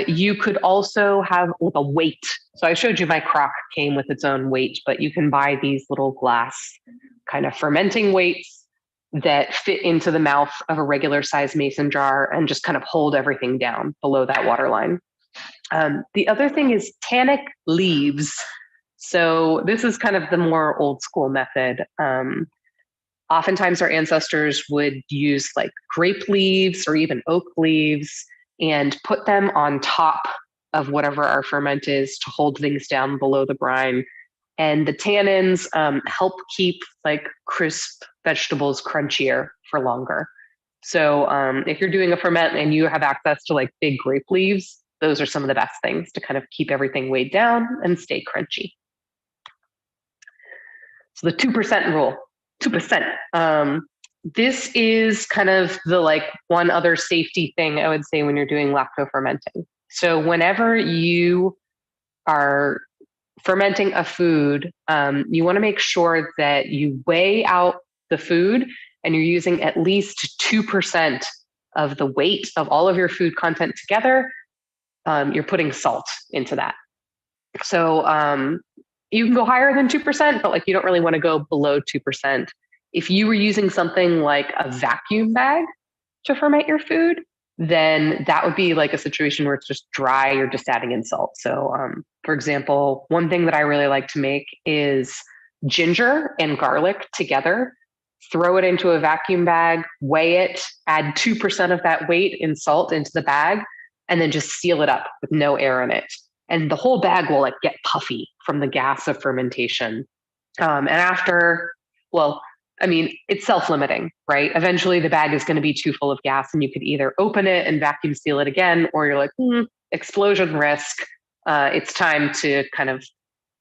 You could also have a weight. So I showed you my crock came with its own weight, but you can buy these little glass kind of fermenting weights that fit into the mouth of a regular size mason jar and just kind of hold everything down below that water line. The other thing is tannic leaves. So this is kind of the more old school method. Oftentimes our ancestors would use like grape leaves or even oak leaves and put them on top of whatever our ferment is to hold things down below the brine. And the tannins help keep like crisp vegetables crunchier for longer. So if you're doing a ferment and you have access to like big grape leaves, those are some of the best things to kind of keep everything weighed down and stay crunchy. So the 2% rule, 2%. This is kind of the like one other safety thing I would say when you're doing lacto fermenting. So whenever you are fermenting a food, you want to make sure that you weigh out the food and you're using at least 2% of the weight of all of your food content together. You're putting salt into that. So you can go higher than 2%, but like you don't really want to go below 2%. If you were using something like a vacuum bag to ferment your food, then that would be like a situation where it's just dry, you're just adding in salt. So for example, one thing that I really like to make is ginger and garlic together, throw it into a vacuum bag, weigh it, add 2% of that weight in salt into the bag, and then just seal it up with no air in it. And the whole bag will like get puffy from the gas of fermentation. And after, it's self-limiting, right? Eventually the bag is going to be too full of gas and you could either open it and vacuum seal it again, or you're like, explosion risk. It's time to kind of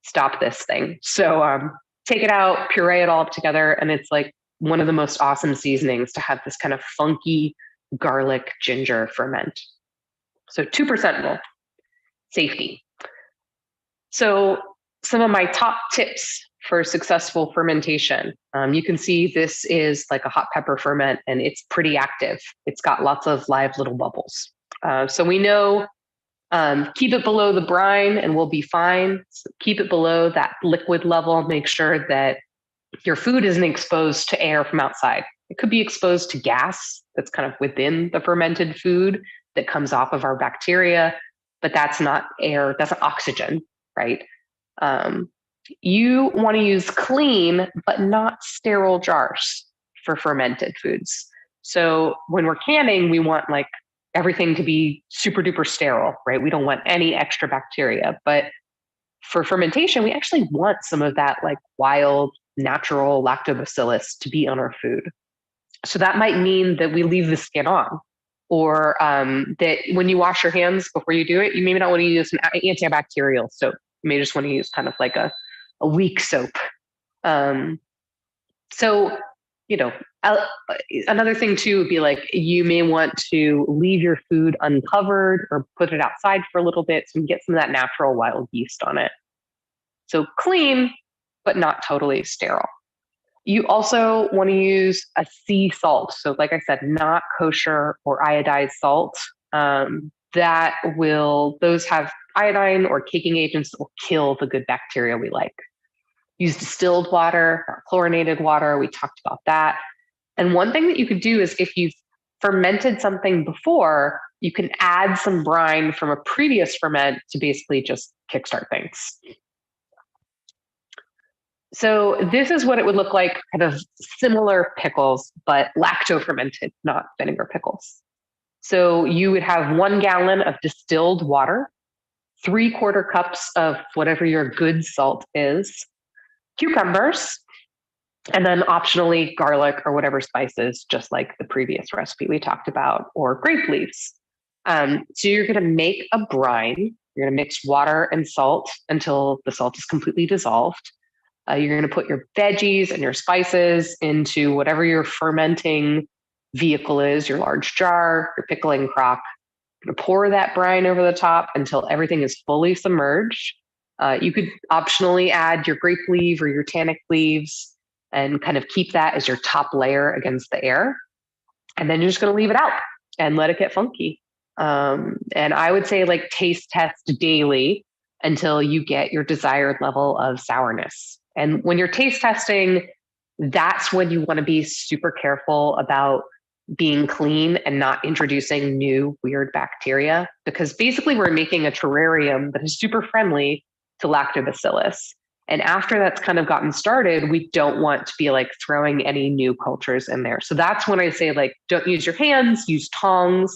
stop this thing. So take it out, puree it all up together. And it's like one of the most awesome seasonings to have this kind of funky garlic ginger ferment. So 2% rule, safety. So some of my top tips for successful fermentation. You can see this is like a hot pepper ferment and it's pretty active. It's got lots of live little bubbles. So we know keep it below the brine and we'll be fine. So keep it below that liquid level. Make sure that your food isn't exposed to air from outside. It could be exposed to gas that's kind of within the fermented food that comes off of our bacteria, but that's not air, that's not oxygen, right? You want to use clean, but not sterile jars for fermented foods. So when we're canning, we want like everything to be super duper sterile, right? We don't want any extra bacteria. But for fermentation, we actually want some of that like wild, natural lactobacillus to be on our food. So that might mean that we leave the skin on, or that when you wash your hands before you do it, you may not want to use an antibacterial soap. You may just want to use kind of like a weak soap. So you know, uh, another thing too would be like you may want to leave your food uncovered or put it outside for a little bit so you get some of that natural wild yeast on it. So clean, but not totally sterile. You also want to use a sea salt. So, like I said, not kosher or iodized salt. Those have iodine or caking agents that will kill the good bacteria we like. Use distilled water or chlorinated water. We talked about that. And one thing that you could do is if you've fermented something before, you can add some brine from a previous ferment to basically just kickstart things. So this is what it would look like, kind of similar pickles, but lacto-fermented, not vinegar pickles. So you would have 1 gallon of distilled water, 3/4 cups of whatever your good salt is, cucumbers, and then optionally garlic or whatever spices, just like the previous recipe we talked about, or grape leaves. So you're going to make a brine. You're going to mix water and salt until the salt is completely dissolved. You're going to put your veggies and your spices into whatever your fermenting vehicle is, your large jar, your pickling crock. You're going to pour that brine over the top until everything is fully submerged. You could optionally add your grape leaf or your tannic leaves and kind of keep that as your top layer against the air. And then you're just going to leave it out and let it get funky. And I would say like taste test daily until you get your desired level of sourness. And when you're taste testing, that's when you want to be super careful about being clean and not introducing new weird bacteria, because basically we're making a terrarium that is super friendly to lactobacillus. And after that's kind of gotten started, we don't want to be like throwing any new cultures in there. So that's when I say like, don't use your hands, use tongs.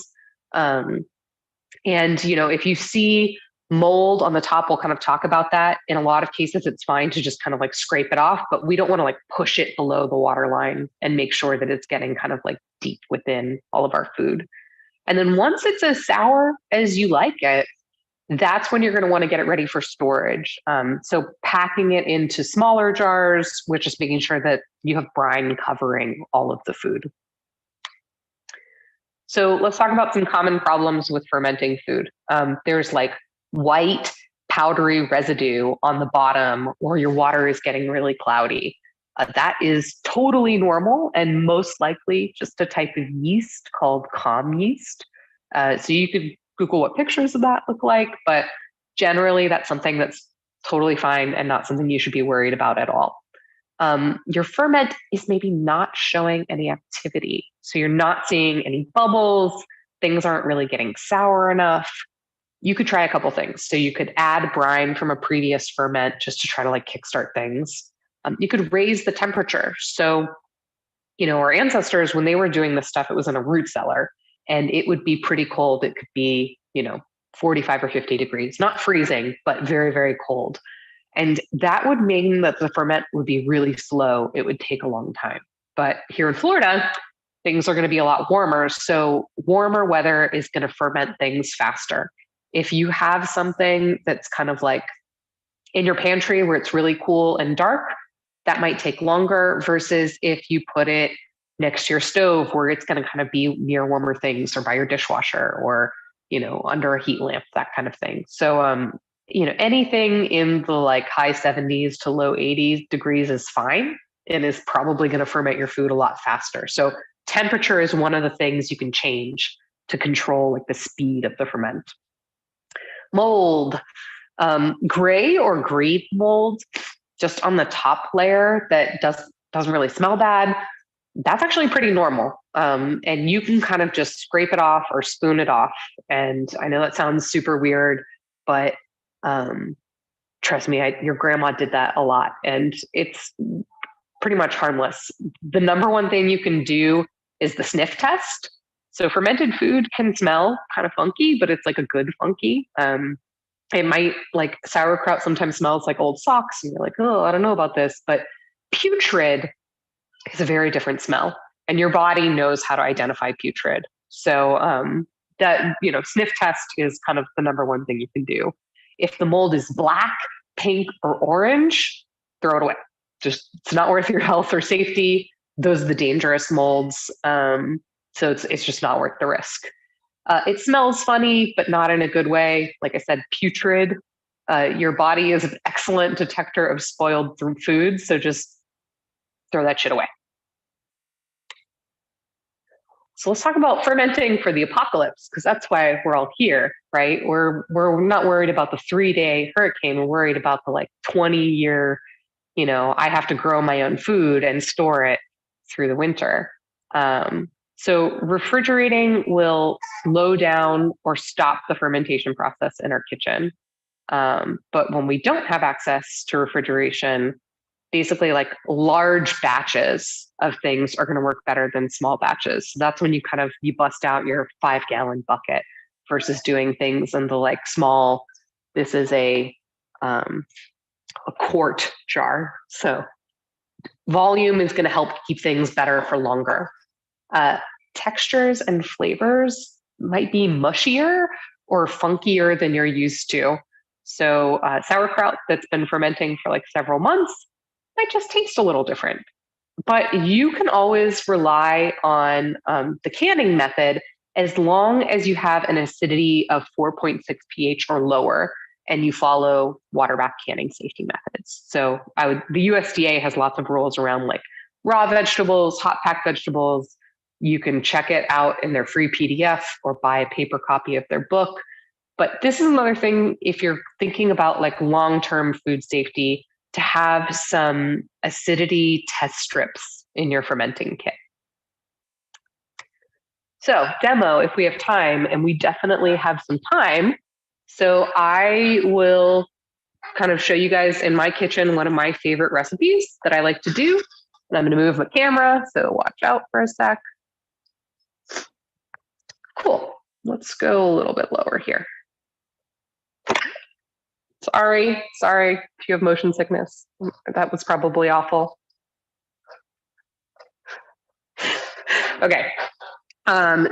And, if you see mold on the top, we'll kind of talk about that. In a lot of cases, it's fine to just kind of like scrape it off, but we don't want to like push it below the water line and make sure that it's getting kind of like deep within all of our food. And then once it's as sour as you like it, that's when you're going to want to get it ready for storage. So packing it into smaller jars, with just making sure that you have brine covering all of the food. So let's talk about some common problems with fermenting food. There's like white powdery residue on the bottom, or your water is getting really cloudy. That is totally normal and most likely just a type of yeast called calm yeast. So you could Google what pictures of that look like, but generally that's something that's totally fine and not something you should be worried about at all. Your ferment is maybe not showing any activity. So you're not seeing any bubbles, things aren't really getting sour enough. You could try a couple things. So you could add brine from a previous ferment just to try to like kickstart things. You could raise the temperature. So, our ancestors, when they were doing this stuff, it was in a root cellar and it would be pretty cold. It could be, 45 or 50 degrees, not freezing, but very, very cold. And that would mean that the ferment would be really slow. It would take a long time. But here in Florida, things are going to be a lot warmer. So warmer weather is going to ferment things faster. If you have something that's kind of like in your pantry where it's really cool and dark, that might take longer versus if you put it next to your stove where it's going to kind of be near warmer things, or by your dishwasher, or, under a heat lamp, that kind of thing. So, anything in the like high 70s to low 80s degrees is fine and is probably going to ferment your food a lot faster. So temperature is one of the things you can change to control like the speed of the ferment. Mold, gray or grape mold, just on the top layer that doesn't really smell bad. That's actually pretty normal. And you can kind of just scrape it off or spoon it off. And I know that sounds super weird, but trust me, your grandma did that a lot and it's pretty much harmless. The number one thing you can do is the sniff test. So fermented food can smell kind of funky, but it's like a good funky. It might, like sauerkraut sometimes smells like old socks and you're like, oh, I don't know about this, but putrid is a very different smell and your body knows how to identify putrid. So that, sniff test is kind of the number one thing you can do. If the mold is black, pink, or orange, throw it away. Just, it's not worth your health or safety. those are the dangerous molds. So it's just not worth the risk. It smells funny, but not in a good way. Like I said, putrid. Your body is an excellent detector of spoiled food, so just throw that shit away. So let's talk about fermenting for the apocalypse, because that's why we're all here, right? We're not worried about the 3-day hurricane. We're worried about the 20-year, I have to grow my own food and store it through the winter. So refrigerating will slow down or stop the fermentation process in our kitchen. But when we don't have access to refrigeration, basically large batches of things are going to work better than small batches. So that's when you bust out your 5-gallon bucket versus doing things in the small, this is a quart jar. So volume is going to help keep things better for longer. Textures and flavors might be mushier or funkier than you're used to. So sauerkraut that's been fermenting for several months might just taste a little different. But you can always rely on the canning method as long as you have an acidity of 4.6 pH or lower and you follow water bath canning safety methods. So the USDA has lots of rules around raw vegetables, hot packed vegetables. You can check it out in their free PDF or buy a paper copy of their book. But this is another thing, if you're thinking about long-term food safety, to have some acidity test strips in your fermenting kit. So demo, if we have time, and we definitely have some time. So I will kind of show you guys in my kitchen one of my favorite recipes that I like to do. And I'm going to move my camera, so watch out for a sec. Cool. Let's go a little bit lower here. Sorry if you have motion sickness. That was probably awful. Okay.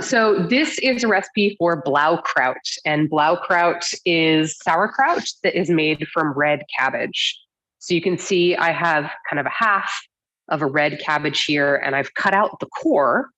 So this is a recipe for blaukraut, and blaukraut is sauerkraut that is made from red cabbage. So you can see I have kind of a half of a red cabbage here, and I've cut out the core,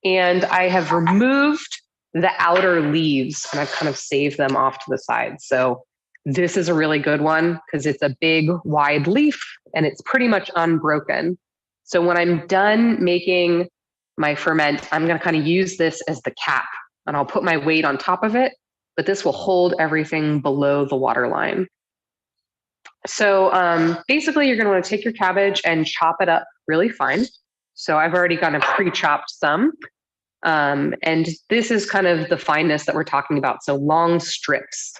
and I have removed the outer leaves, and I've kind of saved them off to the side. So this is a really good one because it's a big, wide leaf, and it's pretty much unbroken. So when I'm done making my ferment, I'm going to kind of use this as the cap, and I'll put my weight on top of it, but this will hold everything below the water line. So basically, you're going to want to take your cabbage and chop it up really fine. So I've already kind of pre-chopped some. And this is kind of the fineness that we're talking about. So long strips.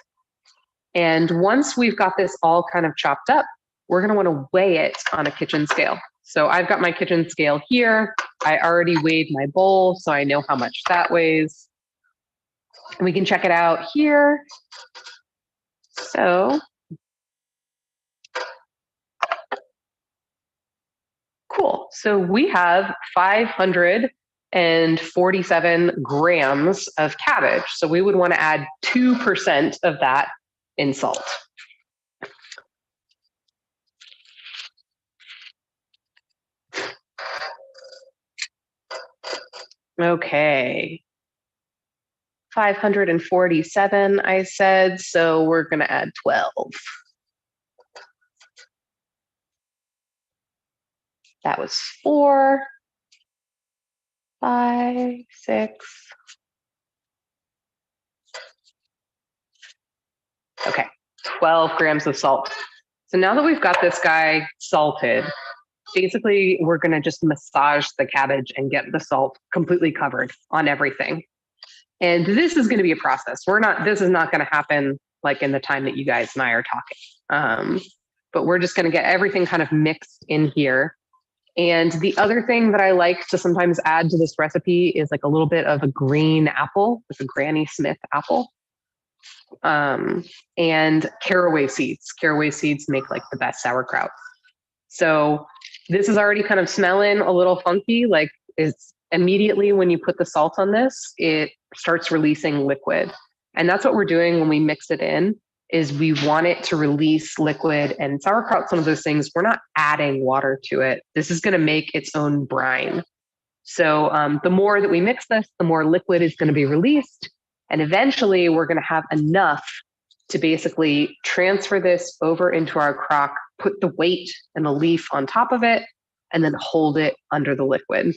And once we've got this all kind of chopped up, we're going to want to weigh it on a kitchen scale. So I've got my kitchen scale here. I already weighed my bowl, so I know how much that weighs. And we can check it out here. So cool. So we have 547 grams of cabbage. So we would want to add 2% of that in salt. Okay. 547, I said, so we're going to add 12. That was 4, 5, 6. Okay, 12 grams of salt. So now that we've got this guy salted, basically we're going to just massage the cabbage and get the salt completely covered on everything. And this is going to be a process. This is not going to happen like in the time that you guys and I are talking. But we're just going to get everything kind of mixed in here. And the other thing that I like to sometimes add to this recipe is like a little bit of a green apple, like a Granny Smith apple. And caraway seeds. Caraway seeds make like the best sauerkraut. So this is already kind of smelling a little funky. Like it's immediately when you put the salt on this, it starts releasing liquid. And that's what we're doing when we mix it in. is we want it to release liquid, and sauerkraut's one of those things, we're not adding water to it. This is going to make its own brine. So the more that we mix this, the more liquid is going to be released. And eventually we're going to have enough to basically transfer this over into our crock, put the weight and the leaf on top of it, and then hold it under the liquid.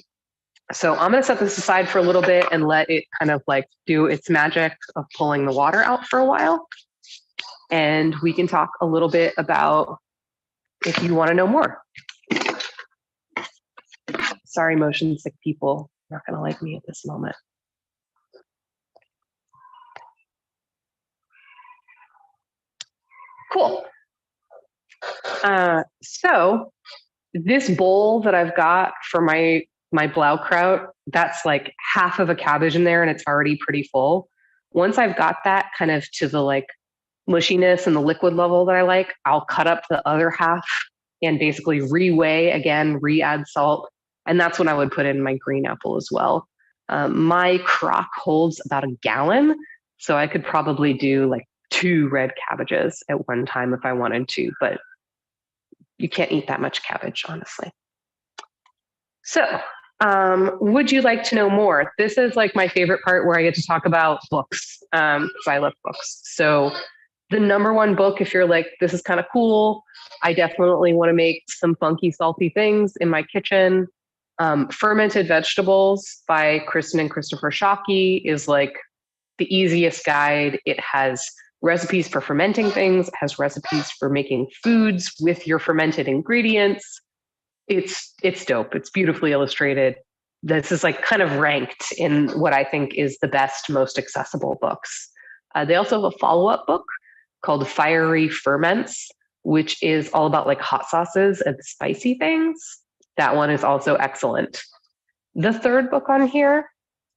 So I'm going to set this aside for a little bit and let it kind of like do its magic of pulling the water out for a while. And we can talk a little bit about if you want to know more. Sorry, motion sick people, not going to like me at this moment. Cool. So this bowl that I've got for my Blaukraut, that's like half of a cabbage in there and it's already pretty full. Once I've got that kind of to the like mushiness and the liquid level that I like, I'll cut up the other half and basically re-weigh again, re-add salt. And that's when I would put in my green apple as well. My crock holds about a gallon, so I could probably do like 2 red cabbages at one time if I wanted to, but you can't eat that much cabbage, honestly. So would you like to know more? This is like my favorite part where I get to talk about books, because I love books. So the #1 book, if you're like, this is kind of cool, I definitely want to make some funky, salty things in my kitchen. Fermented Vegetables by Kristen and Christopher Shockey is like the easiest guide. It has recipes for fermenting things, it has recipes for making foods with your fermented ingredients. It's dope. It's beautifully illustrated. This is like kind of ranked in what I think is the best, most accessible books. They also have a follow-up book called Fiery Ferments, which is all about like hot sauces and spicy things. That one is also excellent. The third book on here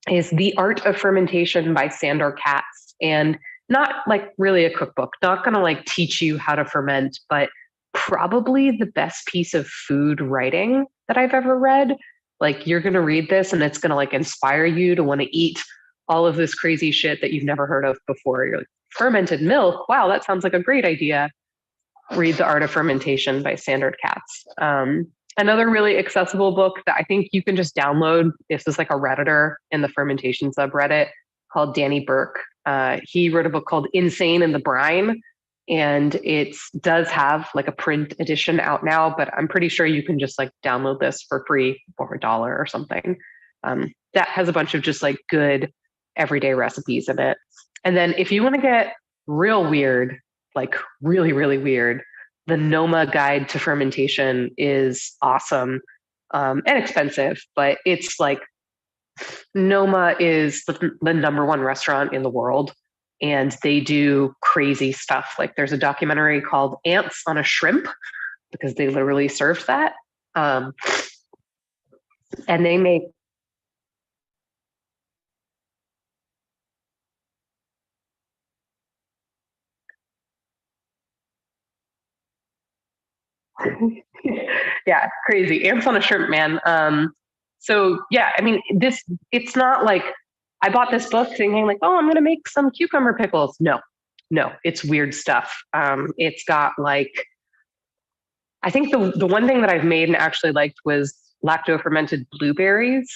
is The Art of Fermentation by Sandor Katz, and not like really a cookbook, not going to like teach you how to ferment, but probably the best piece of food writing that I've ever read. Like you're going to read this and it's going to like inspire you to want to eat all of this crazy shit that you've never heard of before. You're like, fermented milk? Wow, that sounds like a great idea. Read The Art of Fermentation by Sandor Katz. Another really accessible book that I think you can just download. This is like a Redditor in the fermentation subreddit called Danny Burke. He wrote a book called Insane in the Brine, and it does have like a print edition out now, but I'm pretty sure you can just like download this for free for $1 or something. That has a bunch of just like good everyday recipes in it. And then if you want to get real weird, like really, really weird, the Noma Guide to Fermentation is awesome and expensive, but it's like Noma is the #1 restaurant in the world, and they do crazy stuff. Like there's a documentary called Ants on a Shrimp, because they literally served that. And they make yeah, crazy. Ants on a Shrimp, man. So yeah, I mean, it's not like I bought this book thinking like, oh, I'm going to make some cucumber pickles. No, it's weird stuff. It's got like, I think the one thing that I've made and actually liked was lacto-fermented blueberries.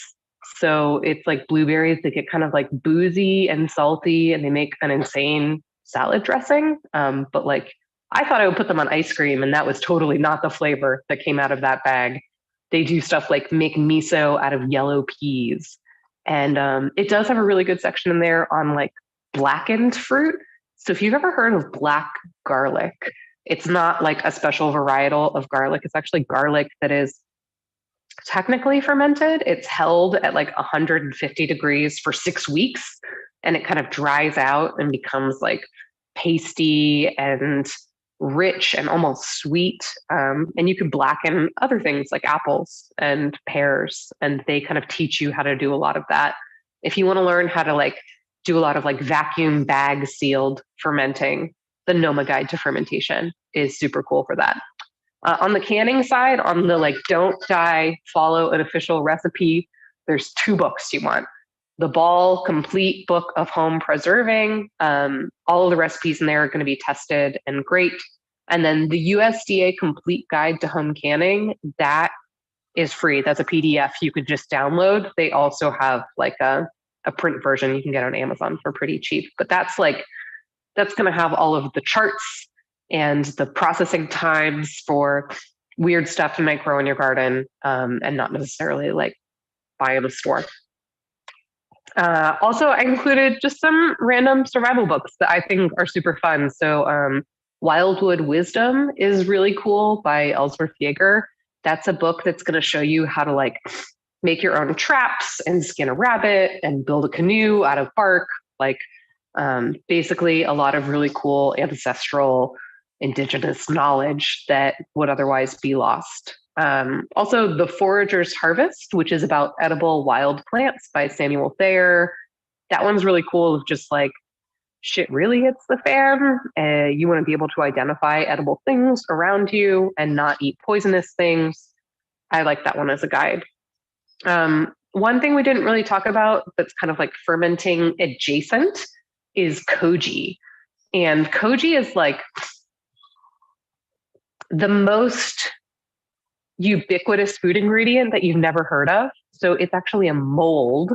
So it's like blueberries that get kind of like boozy and salty, and they make an insane salad dressing. But like, I thought I would put them on ice cream, and that was totally not the flavor that came out of that bag. They do stuff like make miso out of yellow peas. And it does have a really good section in there on like blackened fruit. So if you've ever heard of black garlic, it's not like a special varietal of garlic. It's actually garlic that is technically fermented. It's held at like 150 degrees for 6 weeks, and it kind of dries out and becomes like pasty and rich and almost sweet. And you could blacken other things like apples and pears, and they kind of teach you how to do a lot of that. If you want to learn how to like do a lot of like vacuum bag sealed fermenting, the Noma Guide to Fermentation is super cool for that. On the canning side, on the like don't die, follow an official recipe, there's 2 books you want. the Ball Complete Book of Home Preserving. All of the recipes in there are going to be tested and great. And then the USDA Complete Guide to Home Canning, that is free. That's a PDF you could just download. They also have like a print version you can get on Amazon for pretty cheap. But that's going to have all of the charts and the processing times for weird stuff you might grow in your garden, and not necessarily like buy in a store. Also, I included just some random survival books that I think are super fun. So Wildwood Wisdom is really cool by Ellsworth Yeager. That's a book that's going to show you how to like make your own traps and skin a rabbit and build a canoe out of bark. Like basically a lot of really cool ancestral indigenous knowledge that would otherwise be lost. Also, The Forager's Harvest, which is about edible wild plants by Samuel Thayer. That one's really cool. Just like shit really hits the fan. You want to be able to identify edible things around you and not eat poisonous things. I like that one as a guide. One thing we didn't really talk about that's kind of like fermenting adjacent is koji. And koji is like the most ubiquitous food ingredient that you've never heard of. So it's actually a mold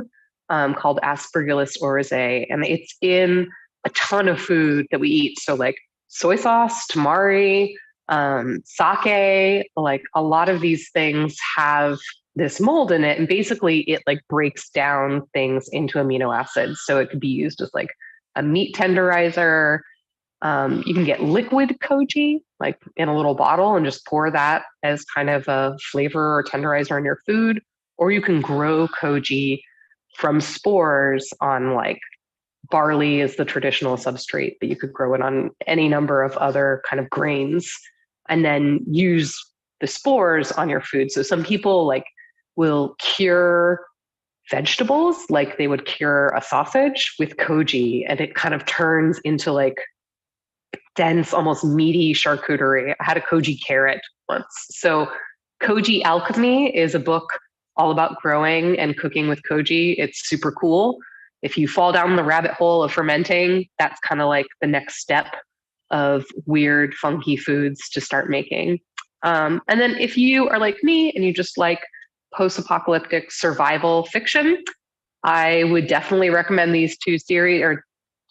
called Aspergillus oryzae, and it's in a ton of food that we eat. So like soy sauce, tamari, sake, like a lot of these things have this mold in it. And basically it like breaks down things into amino acids. So it could be used as like a meat tenderizer. You can get liquid koji, like in a little bottle, and just pour that as kind of a flavor or tenderizer in your food. Or you can grow koji from spores on like barley is the traditional substrate, but you could grow it on any number of other kind of grains and then use the spores on your food. So some people like will cure vegetables, like they would cure a sausage with koji, and it kind of turns into like dense, almost meaty charcuterie. I had a koji carrot once. So Koji Alchemy is a book all about growing and cooking with koji. It's super cool. If you fall down the rabbit hole of fermenting, that's kind of like the next step of weird, funky foods to start making. And then if you are like me and you just like post-apocalyptic survival fiction, I would definitely recommend these two series, or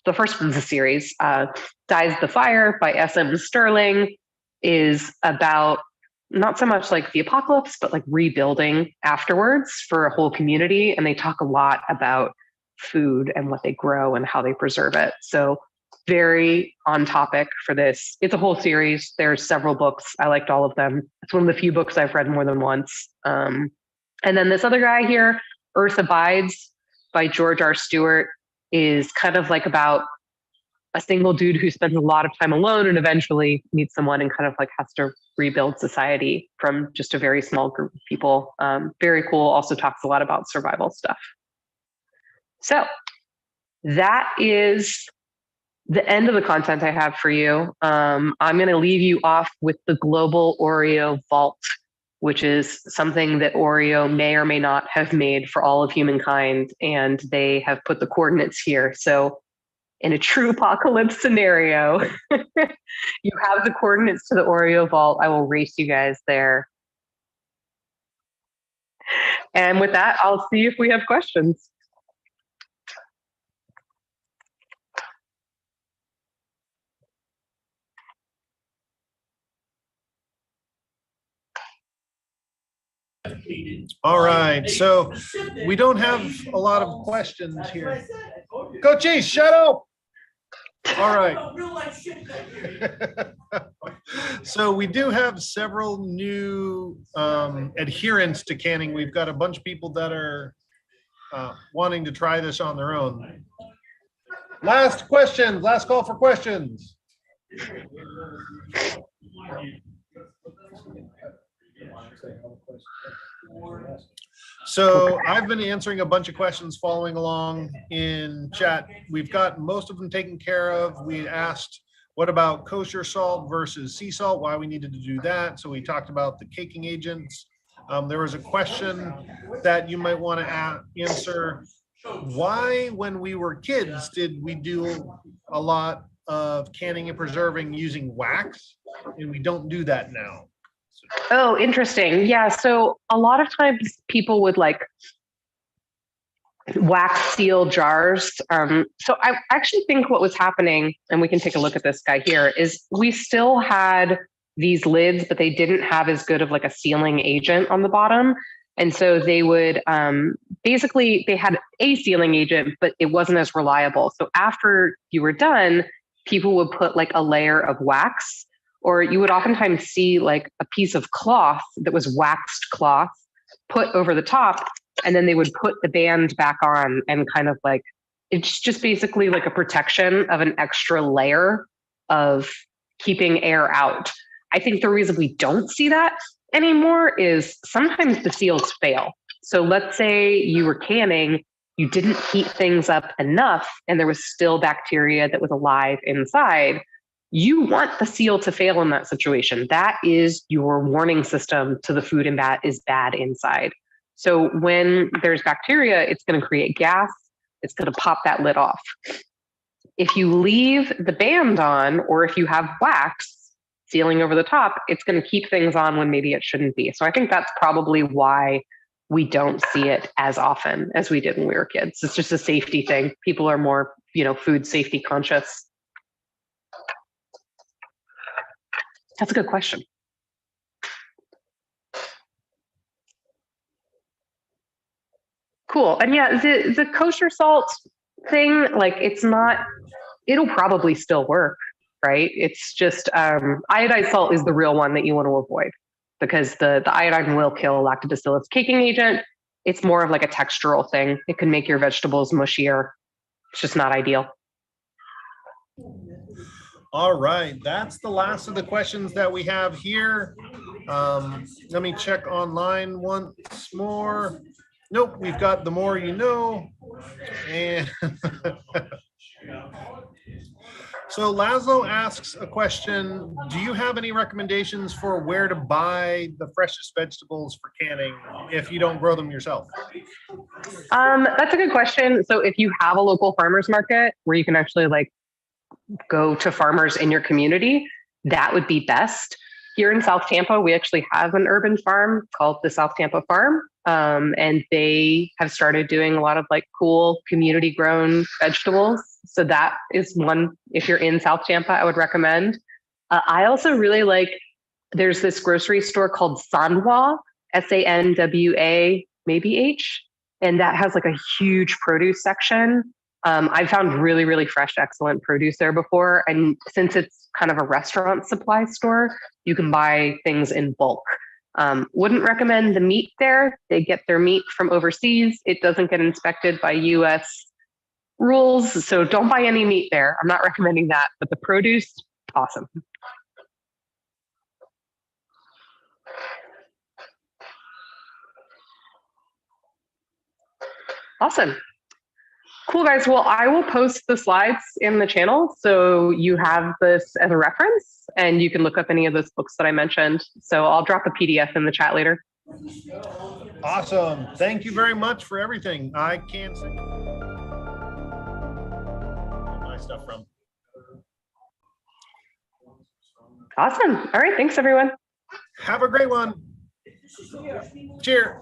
the first one's a series. Dies the Fire by S.M. Sterling is about not so much like the apocalypse, but like rebuilding afterwards for a whole community. And they talk a lot about food and what they grow and how they preserve it. So very on topic for this. It's a whole series. There's several books. I liked all of them. It's one of the few books I've read more than once. And then this other guy here, Earth Abides by George R. Stewart, is kind of like about a single dude who spends a lot of time alone and eventually meets someone and kind of like has to rebuild society from just a very small group of people. Very cool. Also talks a lot about survival stuff. So that is the end of the content I have for you. I'm going to leave you off with the Global Oreo Vault, which is something that Oreo may or may not have made for all of humankind. And they have put the coordinates here. So in a true apocalypse scenario, you have the coordinates to the Oreo Vault. I will race you guys there. And with that, I'll see if we have questions.
All right, so we don't have a lot of questions here. Coaches, shut up. All right. So we do have several new adherents to canning. We've got a bunch of people that are wanting to try this on their own. Last questions, last call for questions. So I've been answering a bunch of questions following along in chat. We've got most of them taken care of. We asked, what about kosher salt versus sea salt? Why we needed to do that. So we talked about the caking agents. There was a question that you might want to answer. why, when we were kids, did we do a lot of canning and preserving using wax, and we don't do that now?
Oh, interesting. Yeah. So a lot of times people would like wax seal jars. So I actually think what was happening, and we can take a look at this guy here, is we still had these lids, but they didn't have as good of like a sealing agent on the bottom. And so they would basically, they had a sealing agent, but it wasn't as reliable. So after you were done, people would put like a layer of wax, or you would oftentimes see like a piece of cloth that was waxed cloth put over the top, and then they would put the band back on, and kind of like, it's just basically like a protection of an extra layer of keeping air out. I think the reason we don't see that anymore is sometimes the seals fail. So let's say you were canning, you didn't heat things up enough, and there was still bacteria that was alive inside. You want the seal to fail in that situation. That is your warning system to the food and bat is bad inside. So when there's bacteria, it's going to create gas. It's going to pop that lid off. If you leave the band on, or if you have wax sealing over the top, it's going to keep things on when maybe it shouldn't be. So I think that's probably why we don't see it as often as we did when we were kids. It's just a safety thing. People are more, food safety conscious. That's a good question. Cool. And yeah, the kosher salt thing, like it'll probably still work, right? It's just iodized salt is the real one that you want to avoid, because the iodine will kill lactobacillus caking agent. It's more of like a textural thing. It can make your vegetables mushier. It's just not ideal.
All right, that's the last of the questions that we have here. Let me check online once more. Nope, we've got the more you know. And so Laszlo asks a question: do you have any recommendations for where to buy the freshest vegetables for canning if you don't grow them yourself?
That's a good question. So if you have a local farmers market where you can actually like go to farmers in your community, that would be best. Here in South Tampa, we actually have an urban farm called the South Tampa Farm. And they have started doing a lot of like cool community grown vegetables. So that is one, if you're in South Tampa, I would recommend. I also really like, there's this grocery store called Sanwa, Sanwa, maybe H. And that has like a huge produce section. I found really, really fresh, excellent produce there before. And since it's kind of a restaurant supply store, you can buy things in bulk. Wouldn't recommend the meat there. They get their meat from overseas. It doesn't get inspected by US rules. So don't buy any meat there. I'm not recommending that, but the produce, awesome. Awesome. Cool, guys. Well, I will post the slides in the channel so you have this as a reference and you can look up any of those books that I mentioned. So I'll drop a PDF in the chat later.
Awesome. Thank you very much for everything. I can't say my stuff from.
Awesome. All right. Thanks, everyone.
Have a great one. Cheers.